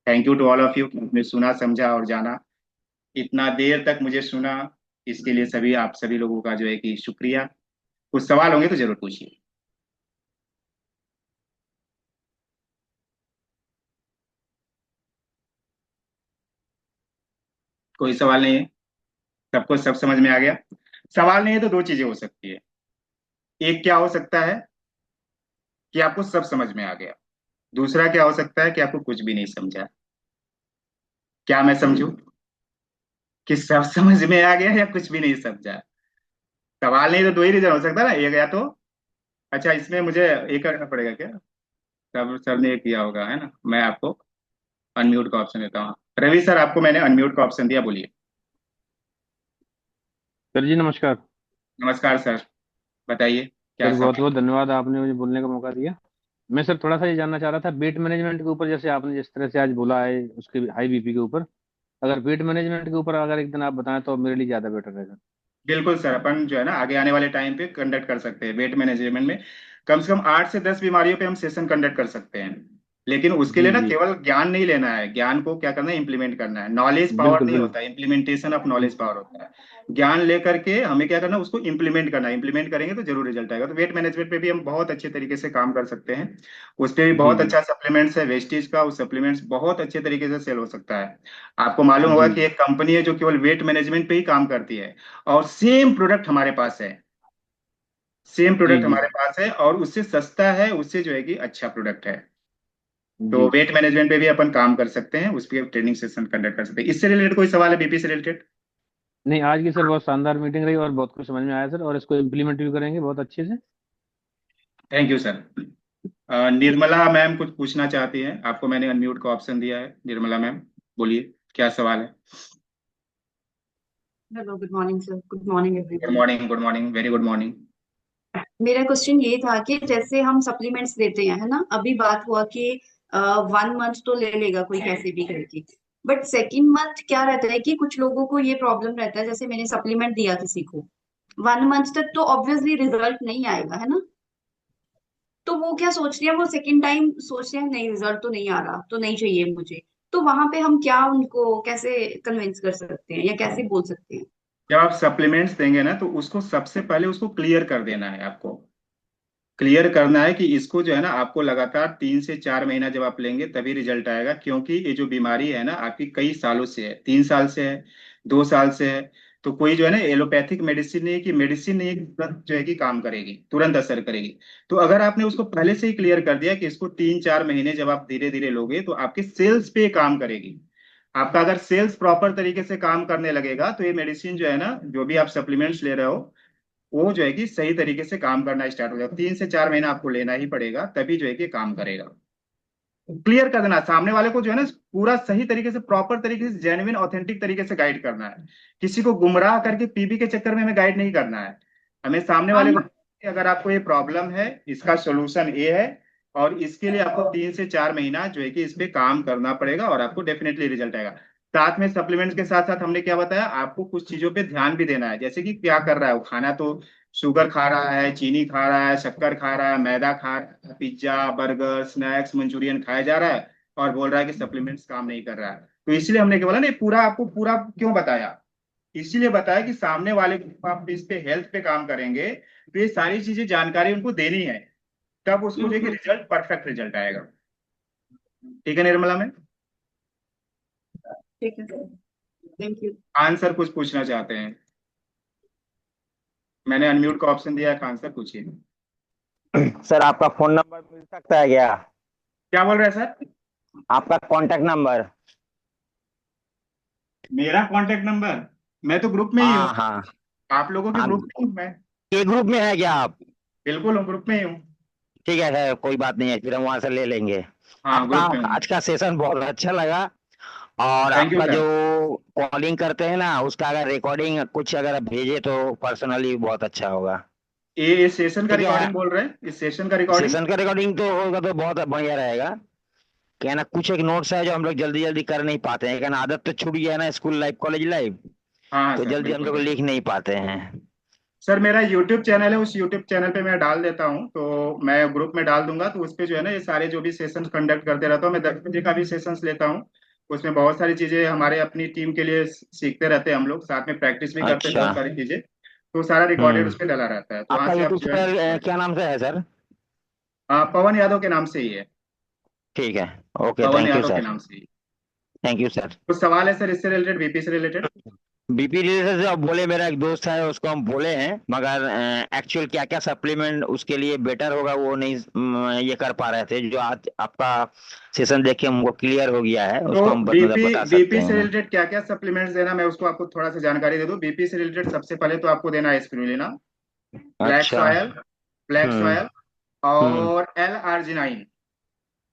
thank you to all of you, आपने सुना समझा और जाना, इतना देर तक मुझे सुना, इसके लिए सभी आप सभी लोगों का जो है कि शुक्रिया। कुछ सवाल होंगे तो जरूर पूछिए। कोई सवाल नहीं है? सबको सब समझ में आ गया? सवाल नहीं है तो दो चीजें हो सकती है। एक क्या हो सकता है कि आपको सब समझ में आ गया, दूसरा क्या हो सकता है कि आपको कुछ भी नहीं समझा। क्या मैं समझू कि सब समझ में आ गया या कुछ भी नहीं समझा? सवाल नहीं तो दो ही रीजन हो सकता है ना, एक या तो, अच्छा इसमें मुझे एक करना पड़ेगा क्या? सब सर ने एक किया होगा, है ना, मैं आपको अनम्यूट का ऑप्शन देता हूँ। रवि सर, आपको मैंने अनम्यूट का ऑप्शन दिया, बोलिए। सर जी नमस्कार। नमस्कार सर, बताइए क्या सर बहुत सवाल। बहुत धन्यवाद, आपने मुझे बोलने का मौका दिया। मैं सर थोड़ा सा ये जानना चाह रहा था वेट मैनेजमेंट के ऊपर, जैसे आपने जिस तरह से आज बोला है उसके हाई बीपी के ऊपर, अगर वेट मैनेजमेंट के ऊपर अगर एक दिन आप बताएं तो मेरे लिए ज़्यादा बेटर रहेगा। बिल्कुल सर, अपन जो है ना आगे आने वाले टाइम पे कंडक्ट कर सकते हैं वेट मैनेजमेंट में। कम से कम 8 से 10 बीमारियों पे हम सेशन कंडक्ट कर सकते हैं। लेकिन उसके जी लिए ना जी। केवल ज्ञान नहीं लेना है, ज्ञान को क्या करना है, इंप्लीमेंट करना है। नॉलेज पावर बिल्कुल नहीं बिल्कुल। होता, इम्प्लीमेंटेशन ऑफ जी नॉलेज पावर होता है। ज्ञान लेकर के हमें क्या करना है, उसको इम्प्लीमेंट करना है। इम्प्लीमेंट करेंगे तो जरूर रिजल्ट आएगा। तो वेट मैनेजमेंट पे भी हम बहुत अच्छे तरीके से काम कर सकते हैं। उस पे भी जी बहुत जी। अच्छा सप्लीमेंट्स है वेस्टीज का, उस सप्लीमेंट्स बहुत अच्छे तरीके से सेल हो सकता है। आपको मालूम होगा जी कि एक कंपनी है जो केवल वेट मैनेजमेंट पे ही काम करती है, और सेम प्रोडक्ट हमारे पास है। सेम जी प्रोडक्ट जी। हमारे पास है और उससे सस्ता है, उससे जो है कि अच्छा प्रोडक्ट है। तो जी वेट मैनेजमेंट पे भी अपन काम कर सकते हैं, उस पर ट्रेनिंग सेशन कंडक्ट कर सकते हैं। इससे रिलेटेड कोई सवाल है, बीपी से रिलेटेड? नहीं, आज की सर बहुत शानदार मीटिंग रही और बहुत कुछ समझ में आया सर, और इसको इम्प्लीमेंट भी करेंगे बहुत अच्छे से। Thank you sir. Nirmala ma'am कुछ पूछना चाहती हैं, आपको मैंने अनम्यूट का ऑप्शन दिया है। निर्मला मैम, बोलिए, क्या सवाल है? Hello, good morning sir. Good morning good everyone. Morning, good morning, very good morning. मेरा क्वेश्चन ये था कि जैसे हम सप्लीमेंट्स देते हैं, है ना, अभी बात हुआ कि 1 मंथ तो ले लेगा कोई कैसे भी करके। बट सेकेंड मंथ क्या रहता है कि कुछ लोगों को ये प्रॉब्लम रहता है, जैसे मैंने सप्लीमेंट दिया किसी को, 1 मंथ तक तो ऑब्वियसली रिजल्ट नहीं आएगा, है ना। तो वो क्या सोच रहे हैं, वो सेकेंड टाइम सोच रहे हैं नहीं रिजल्ट तो नहीं आ रहा, तो नहीं चाहिए मुझे। तो वहां पे हम क्या उनको कैसे कन्विंस कर सकते हैं या कैसे बोल सकते हैं? जब आप सप्लीमेंट्स देंगे ना, तो उसको सबसे पहले उसको क्लियर कर देना है आपको। क्लियर करना है कि इसको जो है ना, आपको लगातार 3 से 4 महीना जब आप लेंगे तभी रिजल्ट आएगा, क्योंकि ये जो बीमारी है ना आपकी कई सालों से है, 3 साल से है, 2 साल से है। तो कोई जो है ना एलोपैथिक मेडिसिन नहीं है कि मेडिसिन नहीं है कि तुरंत जो है कि काम करेगी, तुरंत असर करेगी। तो अगर आपने उसको पहले से ही क्लियर कर दिया कि इसको 3-4 महीने जब आप धीरे धीरे लोगे तो आपके सेल्स पे काम करेगी। आपका अगर सेल्स प्रॉपर तरीके से काम करने लगेगा तो ये मेडिसिन जो है ना, जो भी आप सप्लीमेंट्स ले रहे हो, वो जो है कि सही तरीके से काम करना स्टार्ट हो जाएगा। 3 से 4 महीना आपको लेना ही पड़ेगा, तभी जो है कि काम करेगा। क्लियर कर देना सामने वाले को जो है ना, पूरा सही तरीके से प्रॉपर तरीके से जेन्युइन ऑथेंटिक तरीके से गाइड करना है। किसी को गुमराह करके पीबी के चक्कर में हमें गाइड नहीं करना है। हमें सामने वाले को कि अगर आपको ये प्रॉब्लम है, इसका सोल्यूशन ये है, और इसके लिए आपको 3 से 4 महीना जो है कि इस पे काम करना पड़ेगा और आपको डेफिनेटली रिजल्ट आएगा। साथ में सप्लीमेंट्स के साथ साथ हमने क्या बताया, आपको कुछ चीजों पे ध्यान भी देना है, जैसे कि क्या कर रहा है वो, खाना तो शुगर खा रहा है, चीनी खा रहा है, शक्कर खा रहा है, मैदा खा रहा है, पिज्जा बर्गर स्नैक्स मंचूरियन खाया जा रहा है, और बोल रहा है कि सप्लीमेंट्स काम नहीं कर रहा है। तो इसलिए हमने क्या बोला ना, ये पूरा आपको पूरा क्यों बताया, इसीलिए बताया कि सामने वाले को आप इस पे हेल्थ पे काम करेंगे तो ये सारी चीजें जानकारी उनको देनी है, तब उसको जो है कि रिजल्ट परफेक्ट रिजल्ट आएगा। ठीक है निर्मला मैम? ठीक है सर, थैंक यू। आंसर कुछ पूछना चाहते हैं? मैंने अनम्यूट का ऑप्शन दिया है, आंसर पूछिए। सर आपका फोन नंबर मिल सकता है क्या? क्या बोल रहे हैं सर? आपका कांटेक्ट नंबर। मेरा कांटेक्ट नंबर? मैं तो ग्रुप में ही हूँ, हाँ हाँ आप लोगों के हाँ। ग्रुप में हूँ मैं। ये ग्रुप में है क्या आप? बिल्कुल हूँ, ग्रुप में ही हूँ। ठीक है सर, कोई बात नहीं है, फिर हम वहां से ले लेंगे। हाँ आपका ग्रुप में हूँ। आज का सेशन बहुत अच्छा लगा। और थैंक यू आपका जो सर। कॉलिंग करते हैं ना, उसका अगर रिकॉर्डिंग कुछ अगर आप भेजे तो पर्सनली बहुत अच्छा होगा। ये सेशन का ठीक है। रिकॉर्डिंग बोल रहे हैं, इस सेशन का रिकॉर्डिंग? सेशन का रिकॉर्डिंग तो होगा तो बहुत बढ़िया रहेगा। क्या है ना, कुछ एक नोट्स है जो हम लोग जल्दी जल्दी कर नहीं पाते हैं, क्या ना, आदत तो छूट गया है ना, स्कूल लाइफ कॉलेज लाइफ, हाँ हाँ तो सर, जल्दी हम बिल्कुल लोग बिल्कुल। लिख नहीं पाते हैं। सर मेरा यूट्यूब चैनल है, उस यूट्यूब चैनल पे मैं डाल देता हूँ, तो मैं ग्रुप में डाल दूंगा, तो उस पे जो है ना ये सारे जो भी सेशन कंडक्ट करते रहता हूँ मैं, 10 बजे का भी सेशंस लेता हूँ। उसमें बहुत सारी चीजें हमारे अपनी टीम के लिए सीखते रहते हैं हम लोग, साथ में प्रैक्टिस भी करते हैं अच्छा। बहुत सारी चीजें। तो सारा रिकॉर्डेड हम्म। उस पर डला रहता है, तो वहां आपका से आप यूट्यूब जो है चैनल क्या नाम से है सर? पवन यादव के नाम से ही है। ठीक है। Okay, Pawan thank you Yadav के सर। नाम से ही। Thank you sir. कुछ सवाल है सर इससे रिलेटेड, बीपी से रिलेटेड? बीपी रिलेटेड से अब बोले, मेरा एक दोस्त है उसको हम बोले हैं, मगर एक्चुअल क्या क्या सप्लीमेंट उसके लिए बेटर होगा वो नहीं ये कर पा रहे थे। जो आज आपका सेशन देख के हमको क्लियर हो गया है, तो उसको हम मतलब बीपी बता सकते बीपी से हैं। रिलेटेड क्या क्या सप्लीमेंट्स देना, मैं उसको आपको थोड़ा सा जानकारी दे दूं। बीपी से रिलेटेड सबसे पहले तो आपको देना है स्पिरुलिना, फ्लैक्स अच्छा। ऑयल, फ्लैक्स हम्म। ऑयल, हम्म। और L arginine.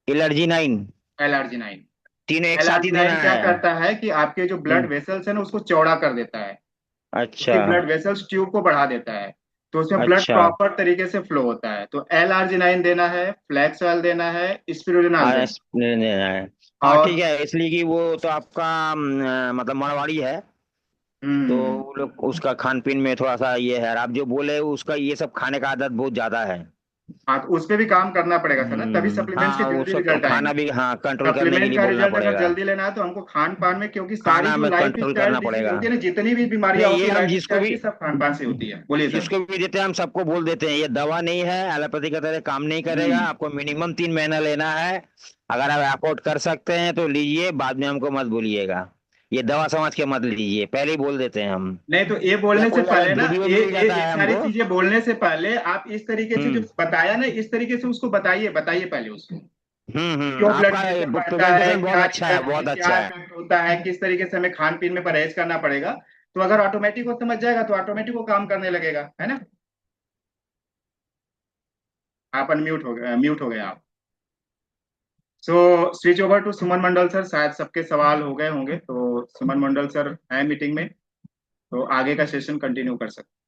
Allergy 9। L arginine. तीनों एक एल साथ ही देना आर्जिनाइन क्या है? करता है कि आपके जो ब्लड हम्म। वेसल्स है ना उसको चौड़ा कर देता है, अच्छा। उसकी ब्लड वेसल्स ट्यूब को बढ़ा देता है, तो उसमें ब्लड अच्छा। प्रॉपर तरीके से फ्लो होता है। तो एल आर्जिनाइन देना है, फ्लैक्स ऑयल देना है, स्पिरुलिना देना देना है। है। हाँ और ठीक है, इसलिए कि वो तो आपका मतलब मारवाड़ी है, तो हम्म, वो लोग उसका खान पीन में थोड़ा सा ये है, और आप जो बोले उसका ये सब खाने का आदत बहुत ज्यादा है। हाँ तो उस पे भी काम करना पड़ेगा सर ना, तभी सप्लीमेंट्स के हाँ, वो जल्दी सब रिजल्ट खाना आएंगे। भी हाँ कंट्रोल करने के सप्लीमेंट लिए का बोलना रिजल्ट अगर पड़ेगा। जल्दी लेना है तो हमको खान पान में, क्योंकि सारी खाना जो में लाइफ कंट्रोल स्टाइल करना डिजीज पड़ेगा। होती है ना, जितनी भी बीमारियां नहीं, होती ये है हम लाइफ जिसको स्टाइल भी की, सब खान पान से होती है। बोलिए सर। जिसको भी देते हैं हम सबको बोल देते हैं, ये दवा नहीं है, एलोपैथी का तरह काम नहीं करेगा, हम्म। आपको मिनिमम 3 महीना लेना है। अगर आप अफोर्ड कर सकते हैं तो लीजिए, बाद में हमको मत बोलिएगा। ये दवा समझ के मत लीजिए, पहले ही बोल देते हैं हम। नहीं तो ये या बोलने से कोई अगर पहले ना, वीडियो ये मिल जाता ये है सारी हमको। चीजें बोलने से पहले आप इस तरीके से जो हम्म। बताया ना, इस तरीके से उसको बताइए, बताइए पहले उसको, क्यों ब्लड आपका प्रेशर बढ़ता है, प्रेजेंटेशन बहुत क्या अच्छा है, रीजन है, बहुत क्या अच्छा है। इफेक्ट होता है, किस तरीके से हमें खान पीन में परहेज करना पड़ेगा। तो अगर ऑटोमेटिक वो समझ जाएगा तो ऑटोमेटिक वो काम करने लगेगा, है ना? आप अनम्यूट हो गए, म्यूट हो गए आप। So switch over to Suman Mandal sir, शायद सबके सवाल हो गए होंगे, तो सुमन मंडल सर है मीटिंग में, तो आगे का सेशन कंटिन्यू कर सकते हैं।